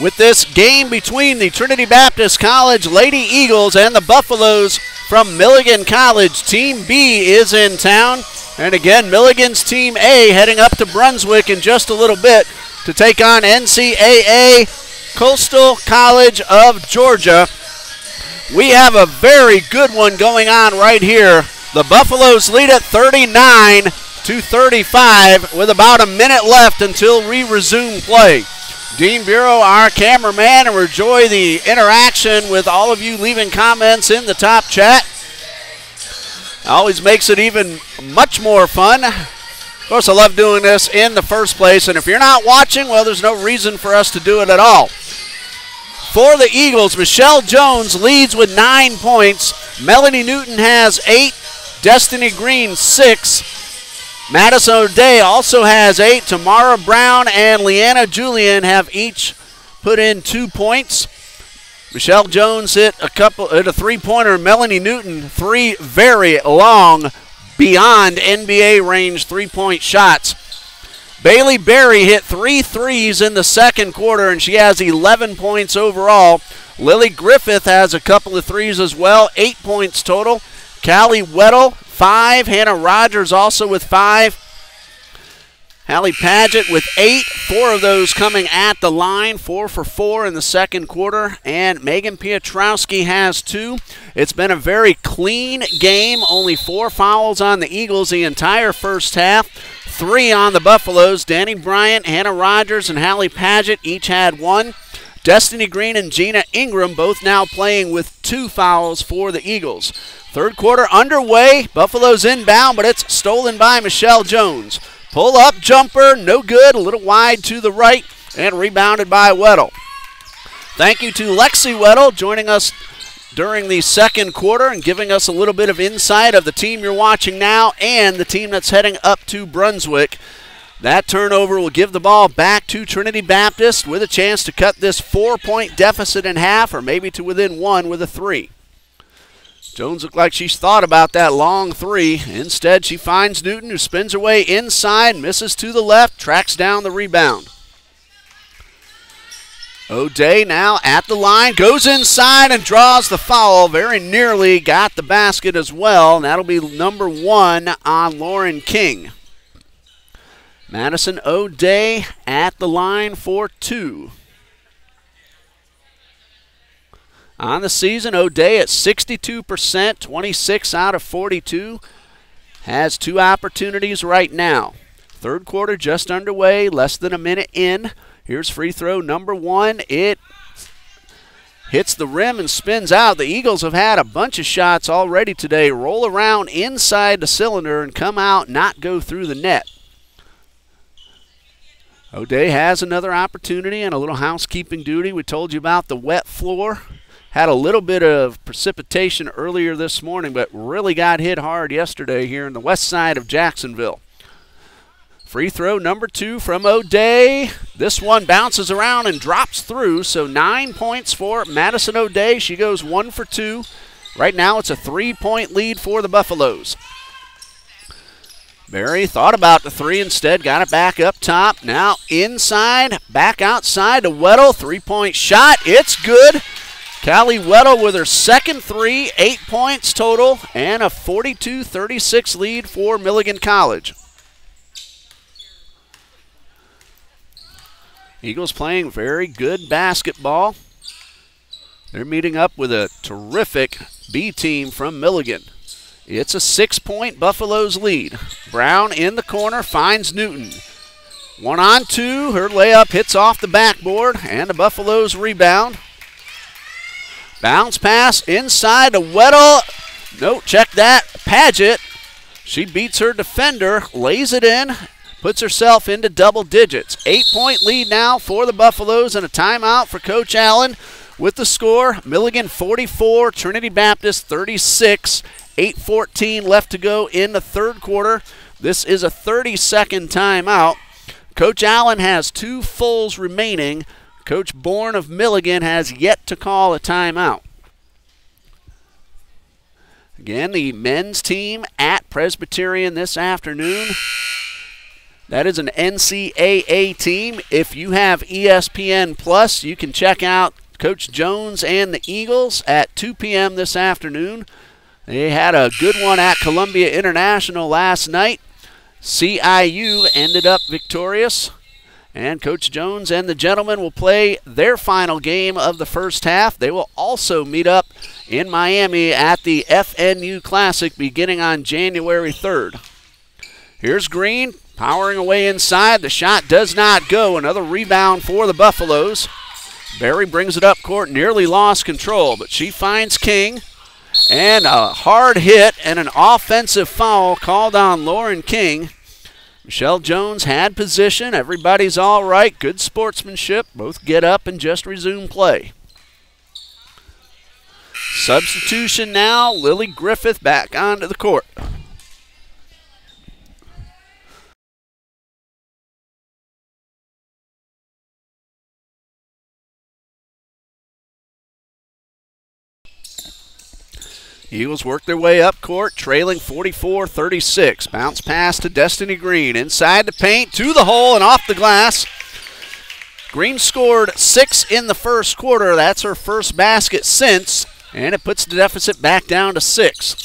with this game between the Trinity Baptist College Lady Eagles and the Buffaloes from Milligan College. Team B is in town. And again, Milligan's Team A heading up to Brunswick in just a little bit to take on NCAA Coastal College of Georgia. We have a very good one going on right here. The Buffaloes lead at 39-35 with about a minute left until we resume play. Dean Bureau, our cameraman, and we enjoy the interaction with all of you leaving comments in the top chat. Always makes it even much more fun. Of course, I love doing this in the first place, and if you're not watching, well, there's no reason for us to do it at all. For the Eagles, Michelle Jones leads with 9 points. Melanie Newton has 8. Destiny Green 6. Madison O'Day also has 8. Tamara Brown and Leanna Julian have each put in 2 points. Michelle Jones hit a 3-pointer. Melanie Newton 3 very long, beyond NBA range 3-point shots. Bailey Berry hit 3 threes in the second quarter, and she has 11 points overall. Lily Griffith has a couple of threes as well, 8 points total. Callie Weddle, 5. Hannah Rogers also with 5. Hallie Paget with 8. 4 of those coming at the line. 4 for 4 in the second quarter. And Megan Piotrowski has 2. It's been a very clean game. Only 4 fouls on the Eagles the entire first half. 3 on the Buffaloes. Danny Bryant, Hannah Rogers, and Hallie Paget each had 1. Destiny Green and Gina Ingram both now playing with 2 fouls for the Eagles. Third quarter underway. Buffalo's inbound, but it's stolen by Michelle Jones. Pull up jumper, no good, a little wide to the right, and rebounded by Weddle. Thank you to Lexi Weddle joining us during the second quarter and giving us a little bit of insight of the team you're watching now and the team that's heading up to Brunswick. That turnover will give the ball back to Trinity Baptist with a chance to cut this 4-point deficit in half, or maybe to within 1 with a 3. Jones looked like she's thought about that long 3. Instead, she finds Newton, who spins her way inside, misses to the left, tracks down the rebound. O'Day now at the line, goes inside and draws the foul. Very nearly got the basket as well, and that'll be number 1 on Lauren King. Madison O'Day at the line for 2. On the season, O'Day at 62%, 26 out of 42. Has 2 opportunities right now. Third quarter just underway, less than a minute in. Here's free throw number 1. It hits the rim and spins out. The Eagles have had a bunch of shots already today. Roll around inside the cylinder and come out, not go through the net. O'Day has another opportunity and a little housekeeping duty. We told you about the wet floor. Had a little bit of precipitation earlier this morning, but really got hit hard yesterday here in the west side of Jacksonville. Free throw number 2 from O'Day. This one bounces around and drops through, so 9 points for Madison O'Day. She goes 1 for 2. Right now it's a 3-point lead for the Buffaloes. Berry thought about the 3 instead, got it back up top. Now inside, back outside to Weddle. 3-point shot, it's good. Callie Weddle with her second 3, 8 points total, and a 42-36 lead for Milligan College. Eagles playing very good basketball. They're meeting up with a terrific B team from Milligan. It's a 6-point Buffaloes lead. Brown in the corner finds Newton. 1-on-2, her layup hits off the backboard, and the Buffaloes rebound. Bounce pass inside to Weddle. No, check that. Paget. She beats her defender, lays it in, puts herself into double digits. 8-point lead now for the Buffaloes, and a timeout for Coach Allen with the score. Milligan 44, Trinity Baptist 36. 8:14 left to go in the third quarter. This is a 30-second timeout. Coach Allen has 2 fulls remaining. Coach Bourne of Milligan has yet to call a timeout. Again, the men's team at Presbyterian this afternoon. That is an NCAA team. If you have ESPN Plus, you can check out Coach Jones and the Eagles at 2 p.m. this afternoon. They had a good one at Columbia International last night. CIU ended up victorious. And Coach Jones and the gentlemen will play their final game of the first half. They will also meet up in Miami at the FNU Classic beginning on January 3rd. Here's Green powering away inside. The shot does not go. Another rebound for the Buffaloes. Berry brings it up court, nearly lost control, but she finds King. And a hard hit and an offensive foul called on Lauren King. Michelle Jones had position. Everybody's all right. Good sportsmanship. Both get up and just resume play. Substitution now. Lily Griffith back onto the court. Eagles work their way up court, trailing 44-36. Bounce pass to Destiny Green. Inside the paint, to the hole, and off the glass. Green scored 6 in the first quarter. That's her first basket since, and it puts the deficit back down to 6.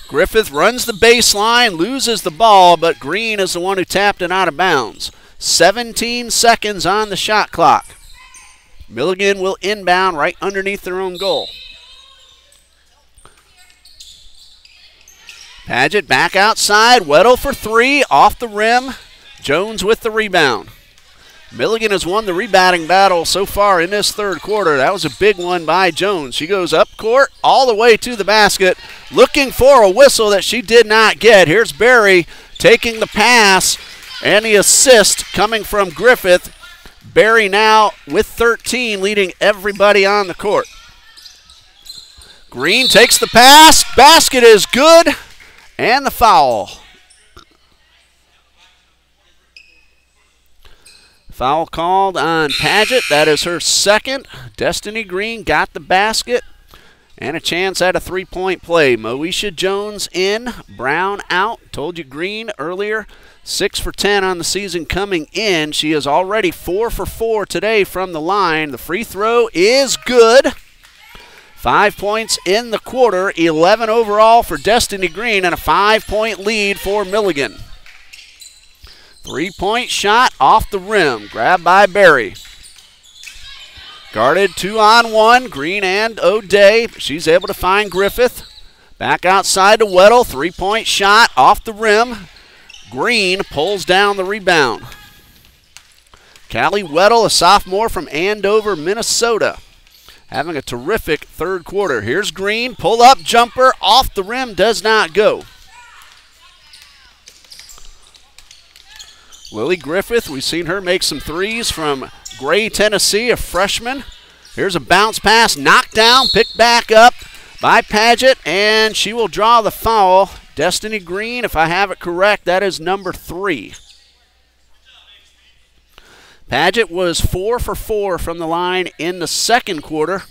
Griffith runs the baseline, loses the ball, but Green is the one who tapped it out of bounds. 17 seconds on the shot clock. Milligan will inbound right underneath their own goal. Paget back outside. Weddle for 3. Off the rim. Jones with the rebound. Milligan has won the rebounding battle so far in this third quarter. That was a big one by Jones. She goes up court all the way to the basket, looking for a whistle that she did not get. Here's Berry taking the pass and the assist coming from Griffith. Berry now with 13, leading everybody on the court. Green takes the pass. Basket is good. And the foul. Foul called on Paget. That is her second. Destiny Green got the basket. And a chance at a three-point play. Moesha Jones in. Brown out. Told you Green earlier. 6 for 10 on the season coming in. She is already 4 for 4 today from the line. The free throw is good. 5 points in the quarter, 11 overall for Destiny Green, and a 5-point lead for Milligan. 3-point shot off the rim, grabbed by Berry. Guarded 2-on-1, Green and O'Day. She's able to find Griffith. Back outside to Weddle, 3-point shot off the rim. Green pulls down the rebound. Callie Weddle, a sophomore from Andover, Minnesota, having a terrific third quarter. Here's Green, pull-up jumper off the rim, does not go. Lily Griffith, we've seen her make some threes from Gray, Tennessee, a freshman. Here's a bounce pass, knocked down, picked back up by Paget, and she will draw the foul. Destiny Green, if I have it correct, that is number 3. Paget was 4 for 4 from the line in the second quarter.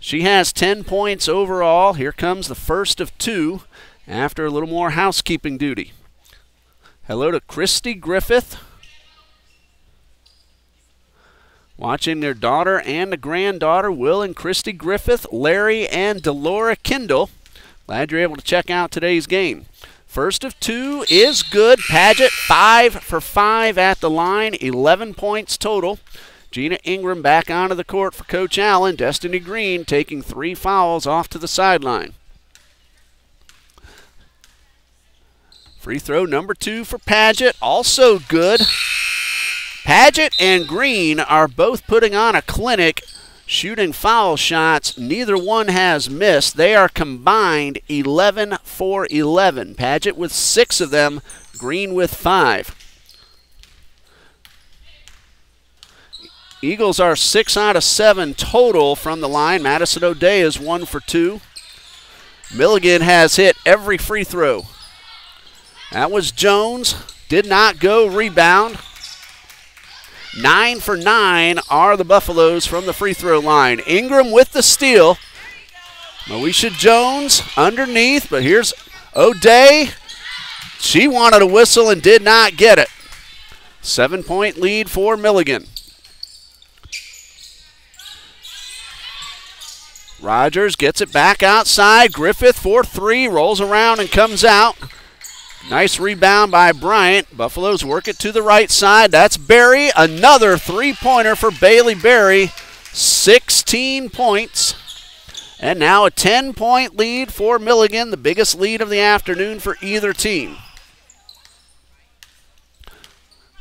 She has 10 points overall. Here comes the first of 2 after a little more housekeeping duty. Hello to Christy Griffith. Watching their daughter and the granddaughter, Will and Christy Griffith, Larry and Delora Kindle. Glad you're able to check out today's game. First of 2 is good. Paget 5 for 5 at the line, 11 points total. Gina Ingram back onto the court for Coach Allen. Destiny Green taking 3 fouls off to the sideline. Free throw number 2 for Paget, also good. Paget and Green are both putting on a clinic, shooting foul shots. Neither one has missed. They are combined 11 for 11. Paget with 6 of them, Green with 5. Eagles are 6 out of 7 total from the line. Madison O'Day is 1 for 2. Milligan has hit every free throw. That was Jones. Did not go. Rebound. 9 for 9 are the Buffaloes from the free throw line. Ingram with the steal. Moesha Jones underneath, but here's O'Day, she wanted a whistle and did not get it. 7-point lead for Milligan. Rogers gets it back outside. Griffith for three, rolls around and comes out. Nice rebound by Bryant. Buffaloes work it to the right side. That's Berry. Another three-pointer for Bailey Berry. 16 points. And now a 10-point lead for Milligan, the biggest lead of the afternoon for either team.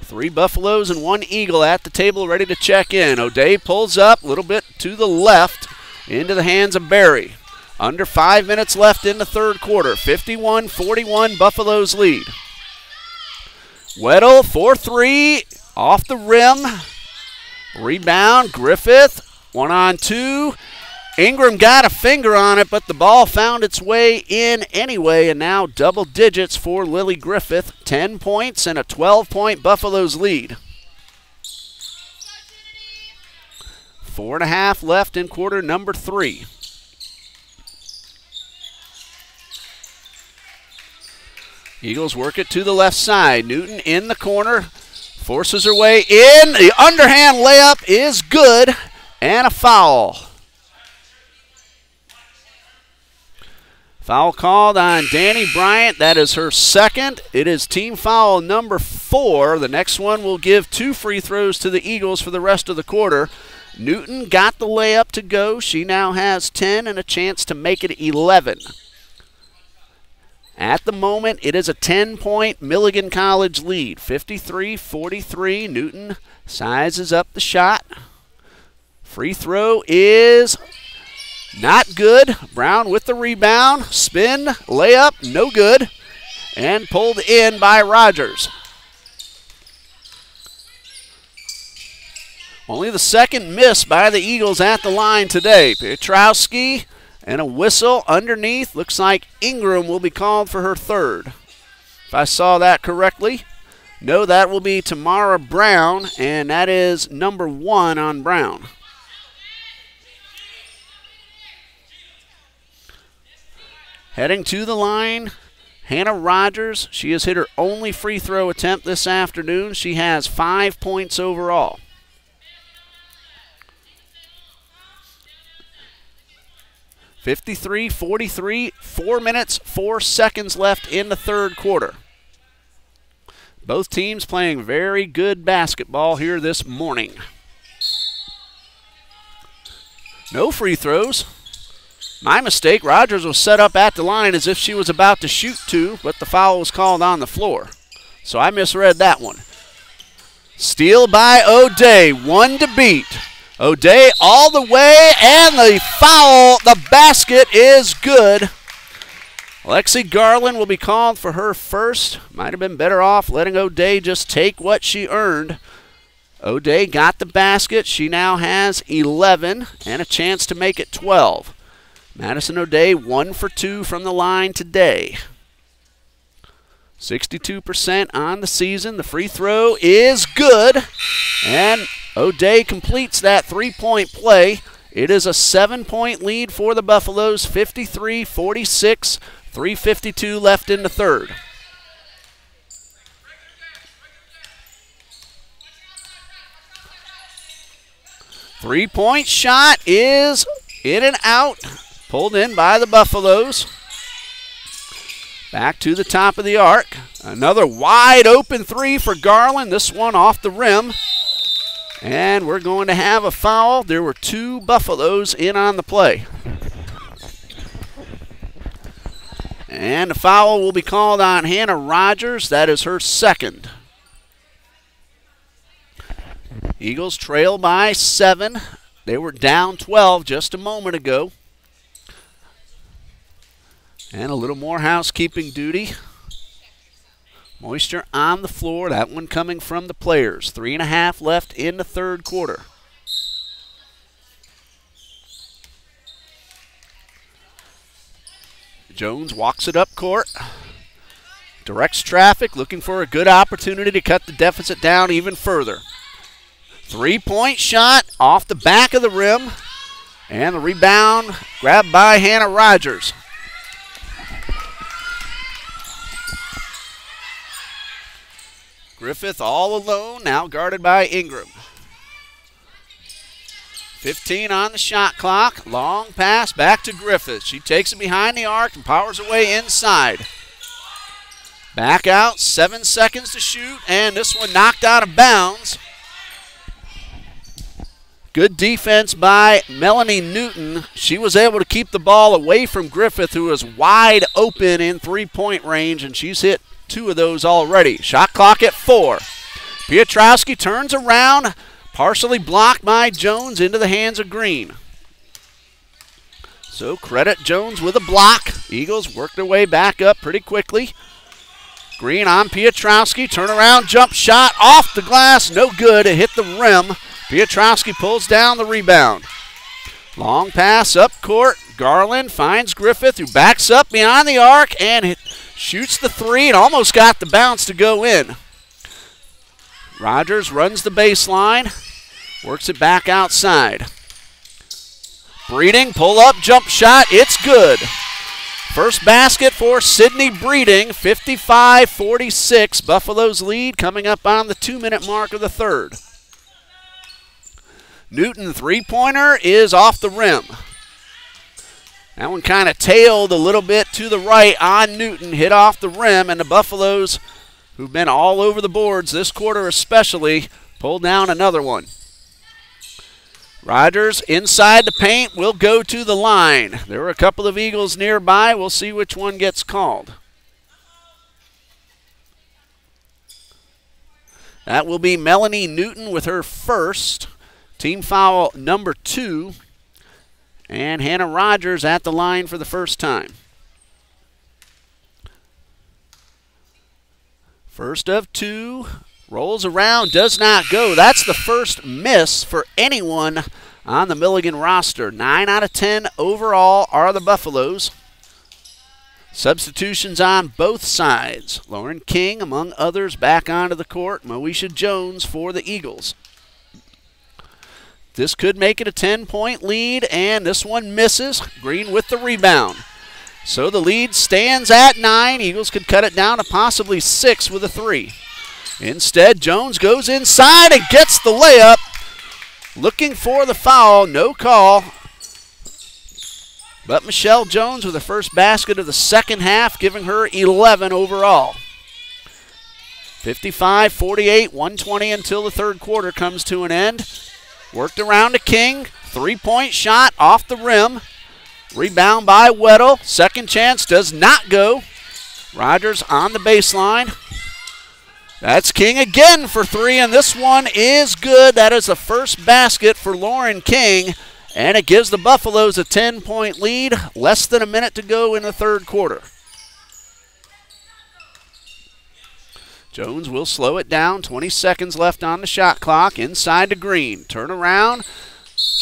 3 Buffaloes and 1 Eagle at the table ready to check in. O'Day pulls up a little bit to the left into the hands of Berry. Under 5 minutes left in the third quarter. 51-41 Buffaloes lead. Weddle for three, off the rim. Rebound, Griffith, 1-on-2. Ingram got a finger on it, but the ball found its way in anyway, and now double digits for Lily Griffith. 10 points and a 12-point Buffaloes lead. 4.5 left in quarter number 3. Eagles work it to the left side. Newton in the corner, forces her way in. The underhand layup is good, and a foul. Foul called on Danny Bryant. That is her second. It is team foul number 4. The next one will give 2 free throws to the Eagles for the rest of the quarter. Newton got the layup to go. She now has 10 and a chance to make it 11. At the moment, it is a 10-point Milligan College lead. 53-43. Newton sizes up the shot. Free throw is not good. Brown with the rebound. Spin, layup, no good. And pulled in by Rogers. Only the second miss by the Eagles at the line today. Piotrowski and a whistle underneath. Looks like Ingram will be called for her third. If I saw that correctly. No, that will be Tamara Brown, and that is number 1 on Brown. Heading to the line, Hannah Rogers. She has hit her only free throw attempt this afternoon. She has 5 points overall. (53-43), 4 minutes, 4 seconds left in the third quarter. Both teams playing very good basketball here this morning. No free throws. My mistake, Rogers was set up at the line as if she was about to shoot 2, but the foul was called on the floor. So I misread that one. Steal by O'Day, 1 to beat. O'Day all the way, and the foul, the basket is good. Lexi Garland will be called for her first. Might have been better off letting O'Day just take what she earned. O'Day got the basket. She now has 11 and a chance to make it 12. Madison O'Day 1 for 2 from the line today. 62% on the season. The free throw is good. And O'Day completes that 3-point play. It is a 7-point lead for the Buffaloes, 53-46, 3:52 left in the third. Three-point shot is in and out, pulled in by the Buffaloes. Back to the top of the arc. Another wide open 3 for Garland. This one off the rim. And we're going to have a foul. There were 2 Buffaloes in on the play. And the foul will be called on Hannah Rogers. That is her second. Eagles trail by 7. They were down 12 just a moment ago. And a little more housekeeping duty. Moisture on the floor. That one coming from the players. 3.5 left in the third quarter. Jones walks it up court. Directs traffic, looking for a good opportunity to cut the deficit down even further. 3-point shot off the back of the rim. And the rebound grabbed by Hannah Rogers. Griffith all alone, now guarded by Ingram. 15 on the shot clock. Long pass back to Griffith. She takes it behind the arc and powers her way inside. Back out, 7 seconds to shoot, and this one knocked out of bounds. Good defense by Melanie Newton. She was able to keep the ball away from Griffith, who was wide open in three-point range, and she's hit 2 of those already. Shot clock at 4. Piotrowski turns around, partially blocked by Jones into the hands of Green. So credit Jones with a block. Eagles work their way back up pretty quickly. Green on Piotrowski, turnaround jump shot off the glass, no good. It hit the rim. Piotrowski pulls down the rebound. Long pass up court. Garland finds Griffith, who backs up beyond the arc and shoots the 3 and almost got the bounce to go in. Rogers runs the baseline, works it back outside. Breeding, pull up, jump shot, it's good. First basket for Sydney Breeding, 55-46. Buffalo's lead coming up on the 2-minute mark of the third. Newton three-pointer is off the rim. That one kind of tailed a little bit to the right on Newton, hit off the rim, and the Buffaloes, who've been all over the boards this quarter especially, pulled down another one. Rogers inside the paint will go to the line. There were a couple of Eagles nearby. We'll see which one gets called. That will be Melanie Newton with her first. Team foul number 2. And Hannah Rogers at the line for the first time. First of 2. Rolls around, does not go. That's the first miss for anyone on the Milligan roster. 9 out of 10 overall are the Buffaloes. Substitutions on both sides. Lauren King, among others, back onto the court. Moesha Jones for the Eagles. This could make it a 10-point lead, and this one misses. Green with the rebound. So the lead stands at 9. Eagles could cut it down to possibly 6 with a 3. Instead, Jones goes inside and gets the layup. Looking for the foul, no call. But Michelle Jones with the first basket of the second half, giving her 11 overall. 55-48, 120 until the third quarter comes to an end. Worked around to King, three-point shot off the rim. Rebound by Weddle, second chance does not go. Rogers on the baseline. That's King again for 3, and this one is good. That is the first basket for Lauren King, and it gives the Buffaloes a 10-point lead. Less than a minute to go in the third quarter. Jones will slow it down. 20 seconds left on the shot clock. Inside to Green. Turn around.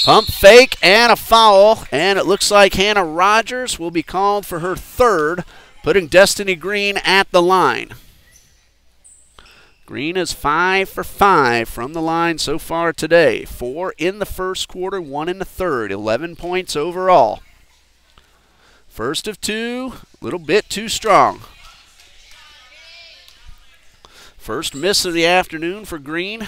Pump fake and a foul. And it looks like Hannah Rogers will be called for her third, putting Destiny Green at the line. Green is 5 for 5 from the line so far today. 4 in the first quarter, 1 in the third. 11 points overall. First of 2, a little bit too strong. First miss of the afternoon for Green.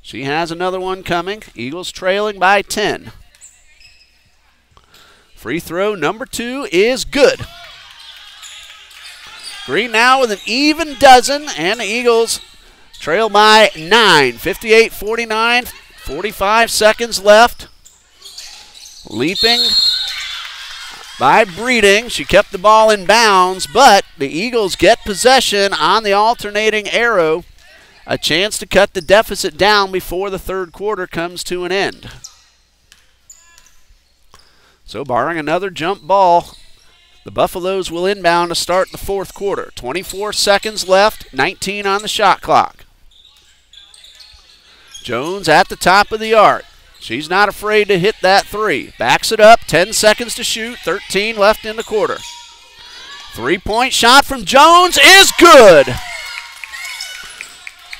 She has another one coming. Eagles trailing by 10. Free throw number 2 is good. Green now with an even dozen, and the Eagles trail by 9. 58-49, 45 seconds left. Leaping by Breeding. She kept the ball in bounds, but the Eagles get possession on the alternating arrow. A chance to cut the deficit down before the third quarter comes to an end. So barring another jump ball, the Buffaloes will inbound to start the fourth quarter. 24 seconds left, 19 on the shot clock. Jones at the top of the arc. She's not afraid to hit that 3. Backs it up, 10 seconds to shoot, 13 left in the quarter. Three-point shot from Jones is good.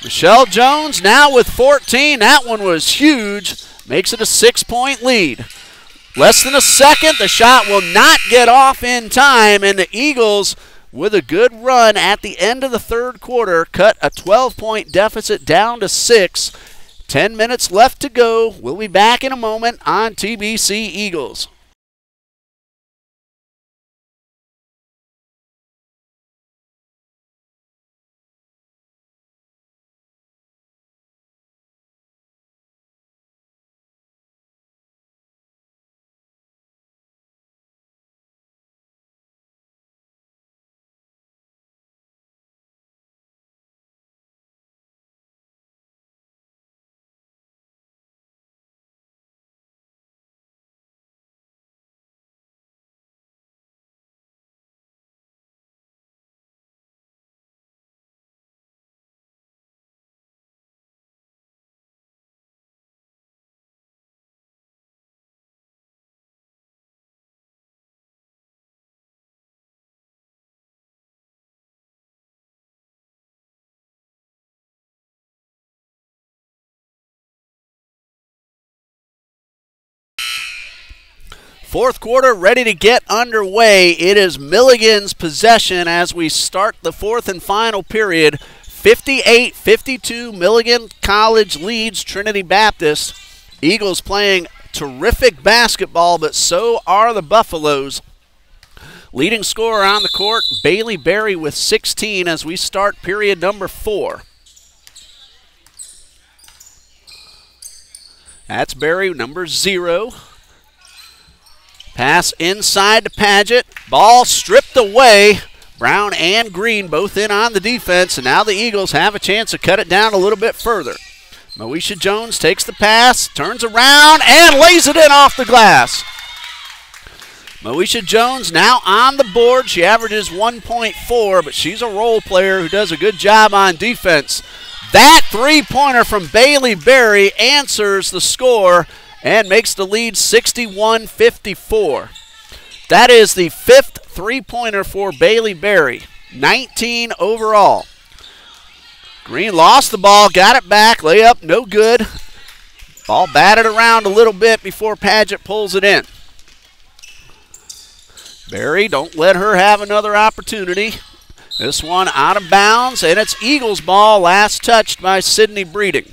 Michelle Jones now with 14. That one was huge. Makes it a 6-point lead. Less than a second. The shot will not get off in time, and the Eagles with a good run at the end of the third quarter, cut a 12-point deficit down to 6. 10 minutes left to go. We'll be back in a moment on TBC Eagles. Fourth quarter ready to get underway. It is Milligan's possession as we start the fourth and final period. 58-52, Milligan College leads Trinity Baptist. Eagles playing terrific basketball, but so are the Buffaloes. Leading scorer on the court, Bailey Berry with 16 as we start period number 4. That's Berry, number 0. Pass inside to Paget. Ball stripped away. Brown and Green both in on the defense, and now the Eagles have a chance to cut it down a little bit further. Moesha Jones takes the pass, turns around, and lays it in off the glass. Moesha Jones now on the board. She averages 1.4, but she's a role player who does a good job on defense. That three-pointer from Bailey Berry answers the score and makes the lead 61-54. That is the 5th three-pointer for Bailey Berry, 19 overall. Green lost the ball, got it back, layup no good. Ball batted around a little bit before Paget pulls it in. Berry, don't let her have another opportunity. This one out of bounds, and it's Eagles ball, last touched by Sydney Breeding.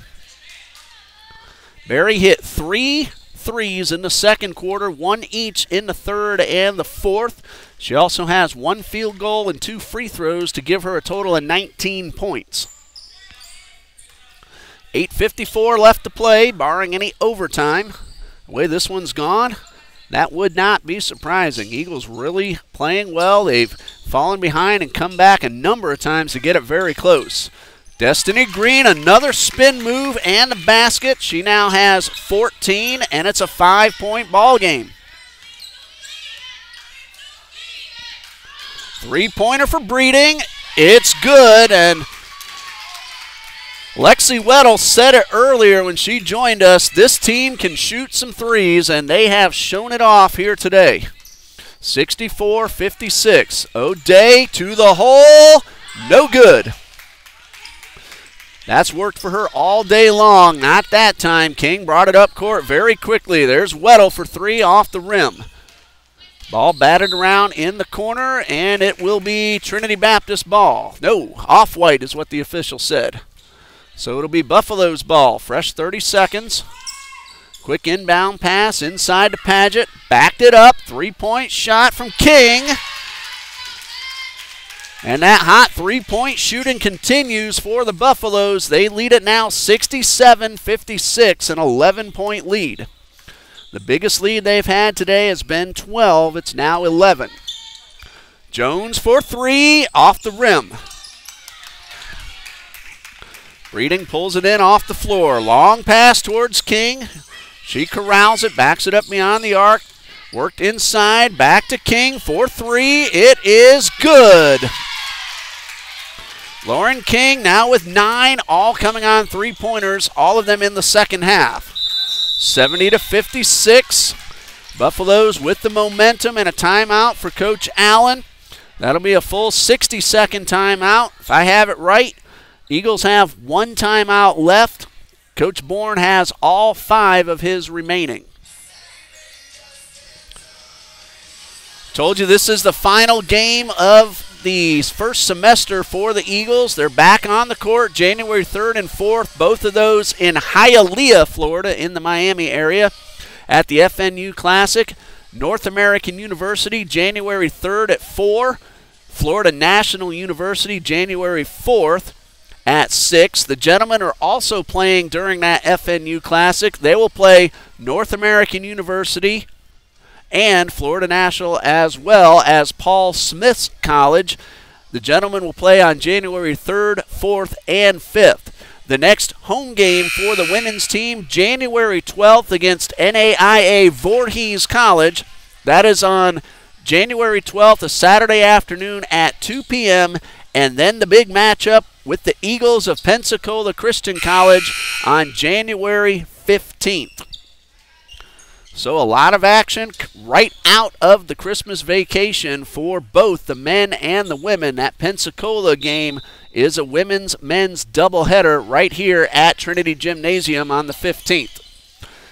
Berry hit 3 threes in the second quarter, 1 each in the third and the fourth. She also has 1 field goal and 2 free throws to give her a total of 19 points. 8:54 left to play, barring any overtime. The way this one's gone, that would not be surprising. Eagles really playing well. They've fallen behind and come back a number of times to get it very close. Destiny Green, another spin move and a basket. She now has 14, and it's a 5-point ball game. Three-pointer for Breeding. It's good, and Lexi Weddle said it earlier when she joined us. This team can shoot some threes, and they have shown it off here today. 64-56. O'Day to the hole. No good. That's worked for her all day long. Not that time. King brought it up court very quickly. There's Weddle for 3 off the rim. Ball batted around in the corner, and it will be Trinity Baptist ball. No, off-white is what the official said. So it'll be Buffalo's ball. Fresh 30 seconds. Quick inbound pass inside to Paget. Backed it up. 3-point shot from King. And that hot three-point shooting continues for the Buffaloes. They lead it now 67-56, an 11-point lead. The biggest lead they've had today has been 12. It's now 11. Jones for 3, off the rim. Breeding pulls it in off the floor. Long pass towards King. She corrals it, backs it up beyond the arc. Worked inside, back to King for 3. It is good. Lauren King now with 9, all coming on three-pointers, all of them in the second half. 70-56. Buffaloes with the momentum and a timeout for Coach Allen. That'll be a full 60-second timeout. If I have it right, Eagles have 1 timeout left. Coach Bourne has all 5 of his remaining. Told you this is the final game of the first semester for the Eagles. They're back on the court January 3rd and 4th, both of those in Hialeah, Florida, in the Miami area at the FNU Classic. North American University, January 3rd at 4. Florida National University, January 4th at 6. The gentlemen are also playing during that FNU Classic. They will play North American University and Florida National, as well as Paul Smith's College. The gentlemen will play on January 3rd, 4th, and 5th. The next home game for the women's team, January 12th against NAIA Voorhees College. That is on January 12th, a Saturday afternoon at 2 p.m., and then the big matchup with the Eagles of Pensacola Christian College on January 15th. So a lot of action right out of the Christmas vacation for both the men and the women. That Pensacola game is a women's-men's doubleheader right here at Trinity Gymnasium on the 15th.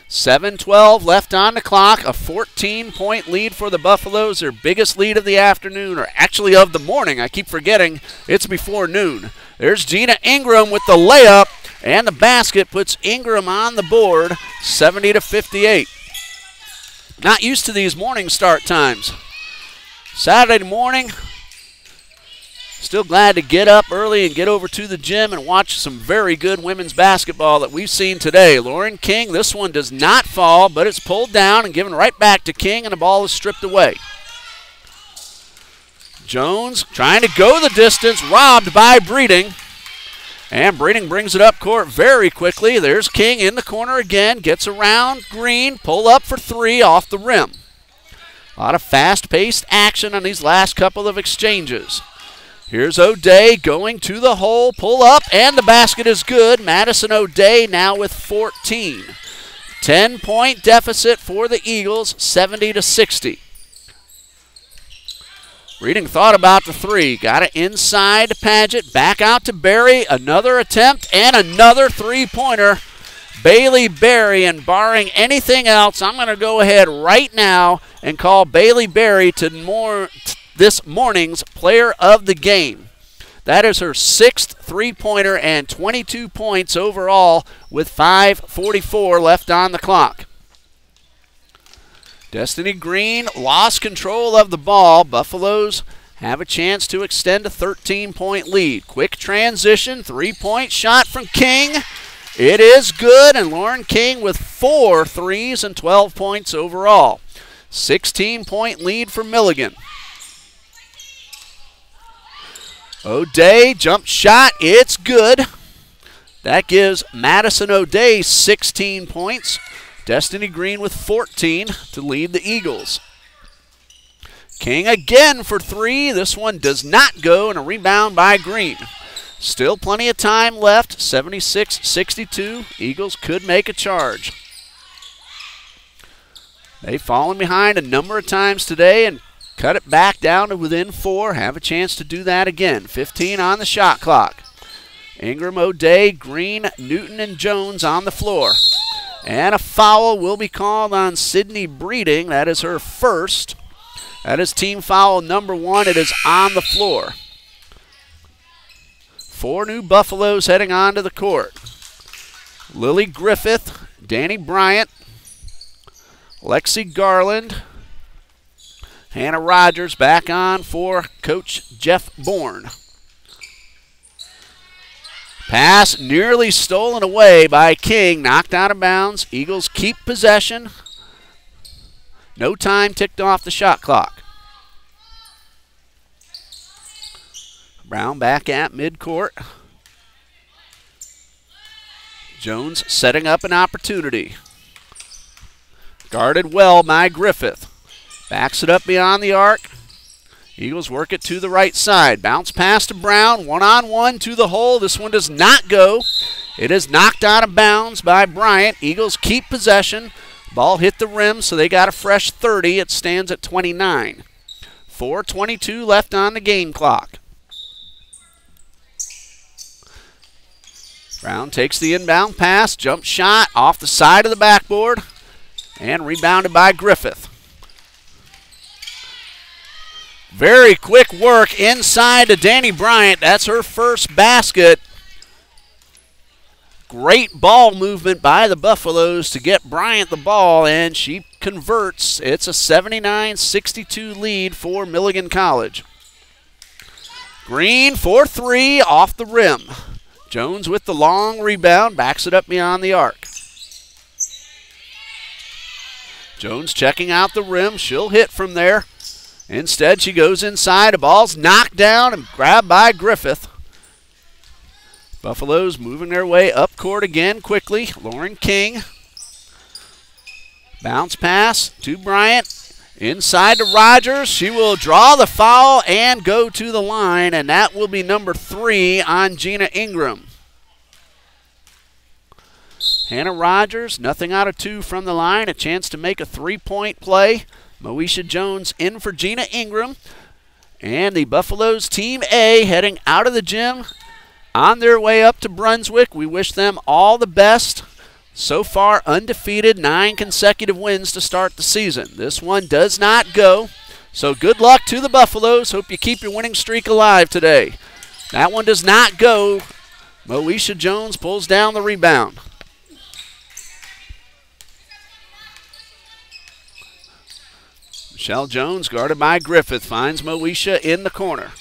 7:12 left on the clock, a 14-point lead for the Buffaloes, their biggest lead of the afternoon, or actually of the morning. I keep forgetting it's before noon. There's Gina Ingram with the layup, and the basket puts Ingram on the board, 70-58. Not used to these morning start times. Saturday morning, still glad to get up early and get over to the gym and watch some very good women's basketball that we've seen today. Lauren King, this one does not fall, but it's pulled down and given right back to King, and the ball is stripped away. Jones trying to go the distance, robbed by Breeding. And Breeding brings it up court very quickly. There's King in the corner again, gets around Green, pull up for three off the rim. A lot of fast-paced action on these last couple of exchanges. Here's O'Day going to the hole, pull up, and the basket is good. Madison O'Day now with 14. 10-point deficit for the Eagles, 70-60. Breeding thought about the three. Got it inside to Paget. Back out to Berry. Another attempt and another three-pointer. Bailey Berry, and barring anything else, I'm going to go ahead right now and call Bailey Berry to this morning's player of the game. That is her sixth three-pointer and 22 points overall with 5:44 left on the clock. Destiny Green lost control of the ball. Buffaloes have a chance to extend a 13-point lead. Quick transition, three-point shot from King. It is good, and Lauren King with 4 threes and 12 points overall. 16-point lead for Milligan. O'Day, jump shot, it's good. That gives Madison O'Day 16 points. Destiny Green with 14 to lead the Eagles. King again for three. This one does not go, and a rebound by Green. Still plenty of time left, 76-62. Eagles could make a charge. They've fallen behind a number of times today and cut it back down to within 4. Have a chance to do that again. 15 on the shot clock. Ingram, O'Day, Green, Newton, and Jones on the floor. And a foul will be called on Sydney Breeding. That is her first. That is team foul number 1. It is on the floor. 4 new Buffaloes heading onto the court. Lily Griffith, Danny Bryant, Lexi Garland, Hannah Rogers back on for Coach Jeff Bourne. Pass nearly stolen away by King, knocked out of bounds. Eagles keep possession. No time ticked off the shot clock. Brown back at midcourt. Jones setting up an opportunity. Guarded well by Griffith. Backs it up beyond the arc. Eagles work it to the right side. Bounce pass to Brown. One-on-one to the hole. This one does not go. It is knocked out of bounds by Bryant. Eagles keep possession. Ball hit the rim, so they got a fresh 30. It stands at 29. 4:22 left on the game clock. Brown takes the inbound pass. Jump shot off the side of the backboard. And rebounded by Griffith. Very quick work inside to Danny Bryant. That's her first basket. Great ball movement by the Buffaloes to get Bryant the ball, and she converts. It's a 79-62 lead for Milligan College. Green for three off the rim. Jones with the long rebound, backs it up beyond the arc. Jones checking out the rim. She'll hit from there. Instead, she goes inside. The ball's knocked down and grabbed by Griffith. Buffaloes moving their way up court again quickly. Lauren King. Bounce pass to Bryant. Inside to Rogers. She will draw the foul and go to the line, and that will be number 3 on Gina Ingram. Hannah Rogers, nothing out of 2 from the line. A chance to make a 3-point play. Moesha Jones in for Gina Ingram. And the Buffaloes Team A heading out of the gym on their way up to Brunswick. We wish them all the best. So far undefeated, 9 consecutive wins to start the season. This one does not go. So good luck to the Buffaloes. Hope you keep your winning streak alive today. That one does not go. Moesha Jones pulls down the rebound. Michelle Jones, guarded by Griffith, finds Moesha in the corner.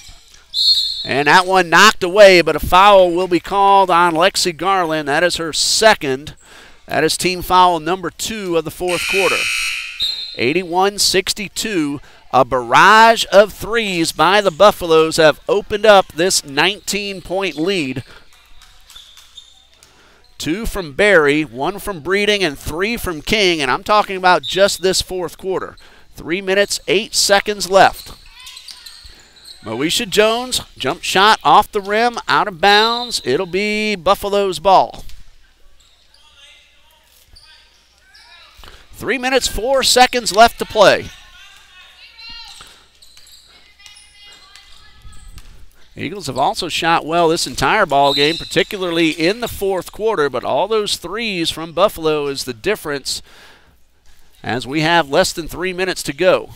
And that one knocked away, but a foul will be called on Lexi Garland. That is her second. That is team foul number 2 of the fourth quarter. 81-62. A barrage of threes by the Buffaloes have opened up this 19-point lead. 2 from Barry, 1 from Breeding, and 3 from King. And I'm talking about just this fourth quarter. 3 minutes, 8 seconds left. Moesha Jones, jump shot off the rim, out of bounds. It'll be Buffalo's ball. 3 minutes, 4 seconds left to play. Eagles have also shot well this entire ball game, particularly in the fourth quarter, but all those threes from Buffalo is the difference as we have less than 3 minutes to go.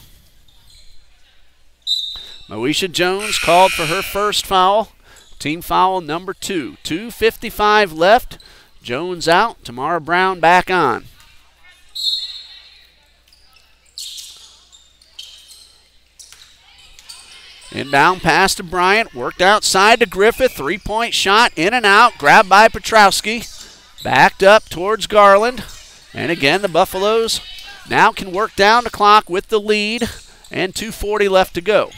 Moesha Jones called for her first foul. Team foul number 2. 2:55 left. Jones out. Tamara Brown back on. Inbound pass to Bryant. Worked outside to Griffith. 3-point shot in and out. Grabbed by Petrowski. Backed up towards Garland. And again, the Buffaloes now can work down the clock with the lead, and 2:40 left to go.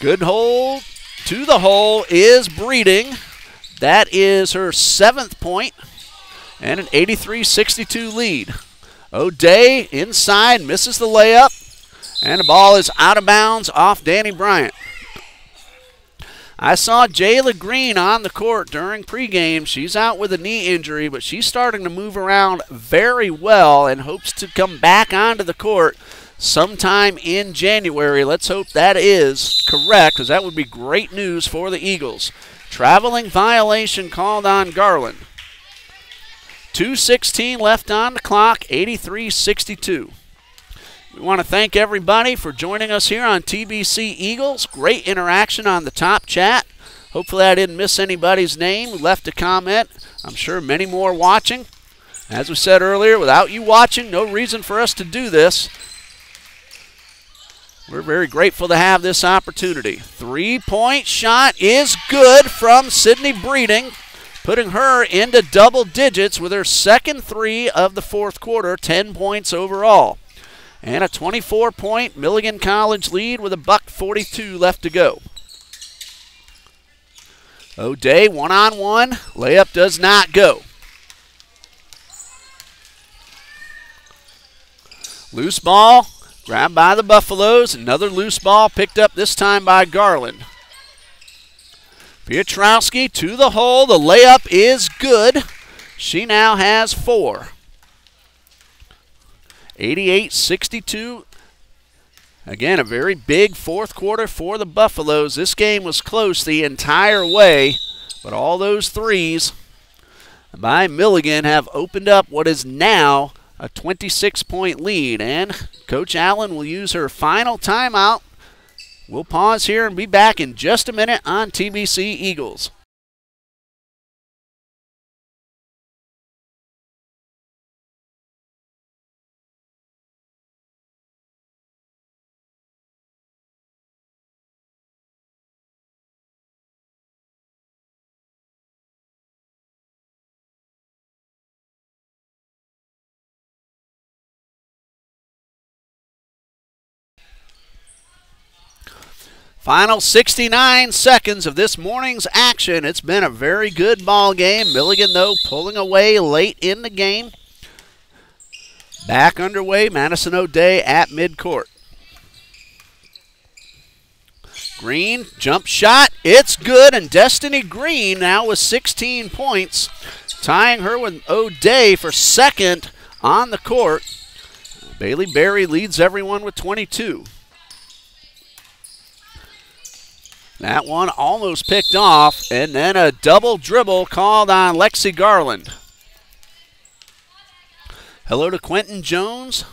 Good hold to the hole is Breeding. That is her 7th point, and an 83-62 lead. O'Day inside, misses the layup, and the ball is out of bounds off Danny Bryant. I saw Jayla Green on the court during pregame. She's out with a knee injury, but she's starting to move around very well and hopes to come back onto the court sometime in January. Let's hope that is correct, because that would be great news for the Eagles. Traveling violation called on Garland. 2:16 left on the clock, 83-62. We want to thank everybody for joining us here on TBC Eagles. Great interaction on the top chat. Hopefully I didn't miss anybody's name who left a comment. I'm sure many more watching. As we said earlier, without you watching, no reason for us to do this. We're very grateful to have this opportunity. 3-point shot is good from Sydney Breeding, putting her into double digits with her second 3 of the fourth quarter, 10 points overall. And a 24-point Milligan College lead with a $1:42 left to go. O'Day one-on-one. Layup does not go. Loose ball grabbed by the Buffaloes. Another loose ball picked up this time by Garland. Piotrowski to the hole. The layup is good. She now has 4. 88-62. Again, a very big fourth quarter for the Buffaloes. This game was close the entire way, but all those threes by Milligan have opened up what is now a 26-point lead. And Coach Allen will use her final timeout. We'll pause here and be back in just a minute on TBC Eagles. Final 69 seconds of this morning's action. It's been a very good ball game. Milligan, though, pulling away late in the game. Back underway, Madison O'Day at midcourt. Green, jump shot, it's good, and Destiny Green now with 16 points, tying her with O'Day for second on the court. Bailey Berry leads everyone with 22. That one almost picked off, and then a double dribble called on Lexi Garland. Hello to Quentin Jones,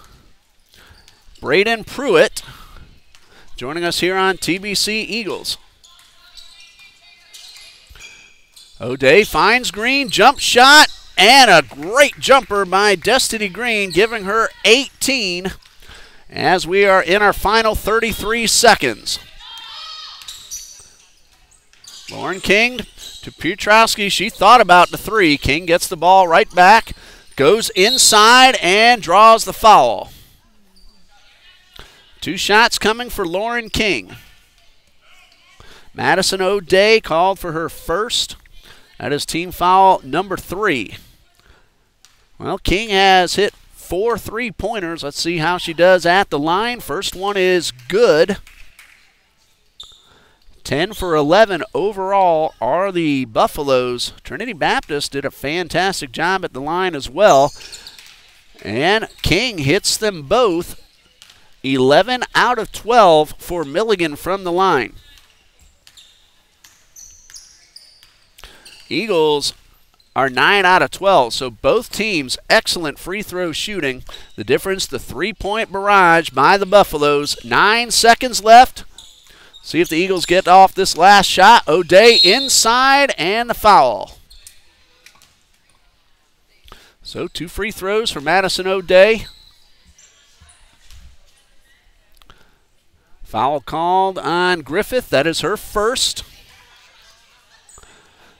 Braden Pruitt, joining us here on TBC Eagles. O'Day finds Green, jump shot, and a great jumper by Destiny Green, giving her 18 as we are in our final 33 seconds. Lauren King to Piotrowski. She thought about the three. King gets the ball right back, goes inside, and draws the foul. Two shots coming for Lauren King. Madison O'Day called for her first. That is team foul number 3. Well, King has hit 4 3-pointers. Let's see how she does at the line. First one is good. 10 for 11 overall are the Buffaloes. Trinity Baptist did a fantastic job at the line as well. And King hits them both. 11 out of 12 for Milligan from the line. Eagles are 9 out of 12, so both teams excellent free throw shooting. The difference, the 3-point barrage by the Buffaloes. 9 seconds left. See if the Eagles get off this last shot. O'Day inside, and the foul. So 2 free throws for Madison O'Day. Foul called on Griffith. That is her first.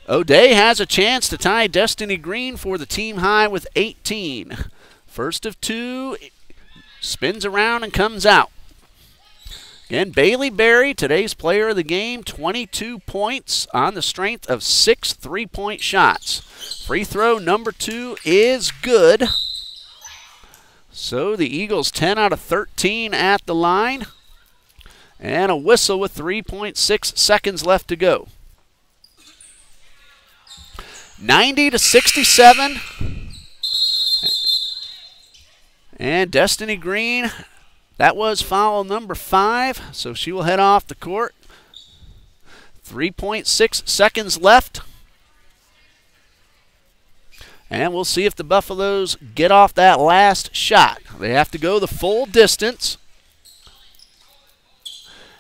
O'Day has a chance to tie Destiny Green for the team high with 18. First of 2, spins around and comes out. Again, Bailey Berry, today's player of the game, 22 points on the strength of 6 3-point shots. Free throw number 2 is good. So the Eagles 10 out of 13 at the line. And a whistle with 3.6 seconds left to go. 90-67. And Destiny Green, that was foul number 5, so she will head off the court. 3.6 seconds left. And we'll see if the Buffaloes get off that last shot. They have to go the full distance.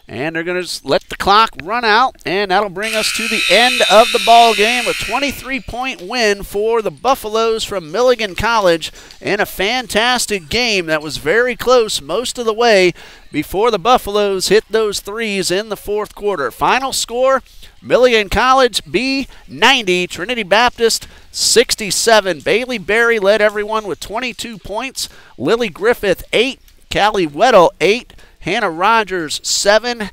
And they're going to let the clock run out, and that'll bring us to the end of the ball game. A 23-point win for the Buffaloes from Milligan College in a fantastic game that was very close most of the way before the Buffaloes hit those threes in the fourth quarter. Final score, Milligan College B 90, Trinity Baptist 67. Bailey Berry led everyone with 22 points. Lily Griffith 8, Callie Weddle 8. Hannah Rogers, 7.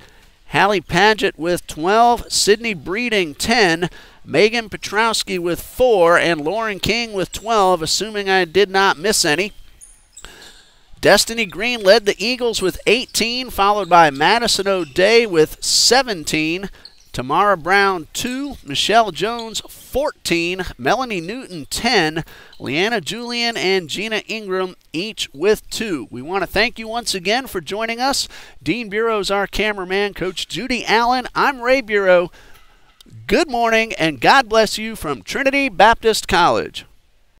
Hallie Paget with 12. Sydney Breeding, 10. Megan Piotrowski with 4. And Lauren King with 12, assuming I did not miss any. Destiny Green led the Eagles with 18, followed by Madison O'Day with 17. Tamara Brown, 2. Michelle Jones, 14. Melanie Newton, 10. Leanna Julian and Gina Ingram, each with 2. We want to thank you once again for joining us. Dean Bureau is our cameraman. Coach Judy Allen. I'm Ray Bureau. Good morning, and God bless you from Trinity Baptist College.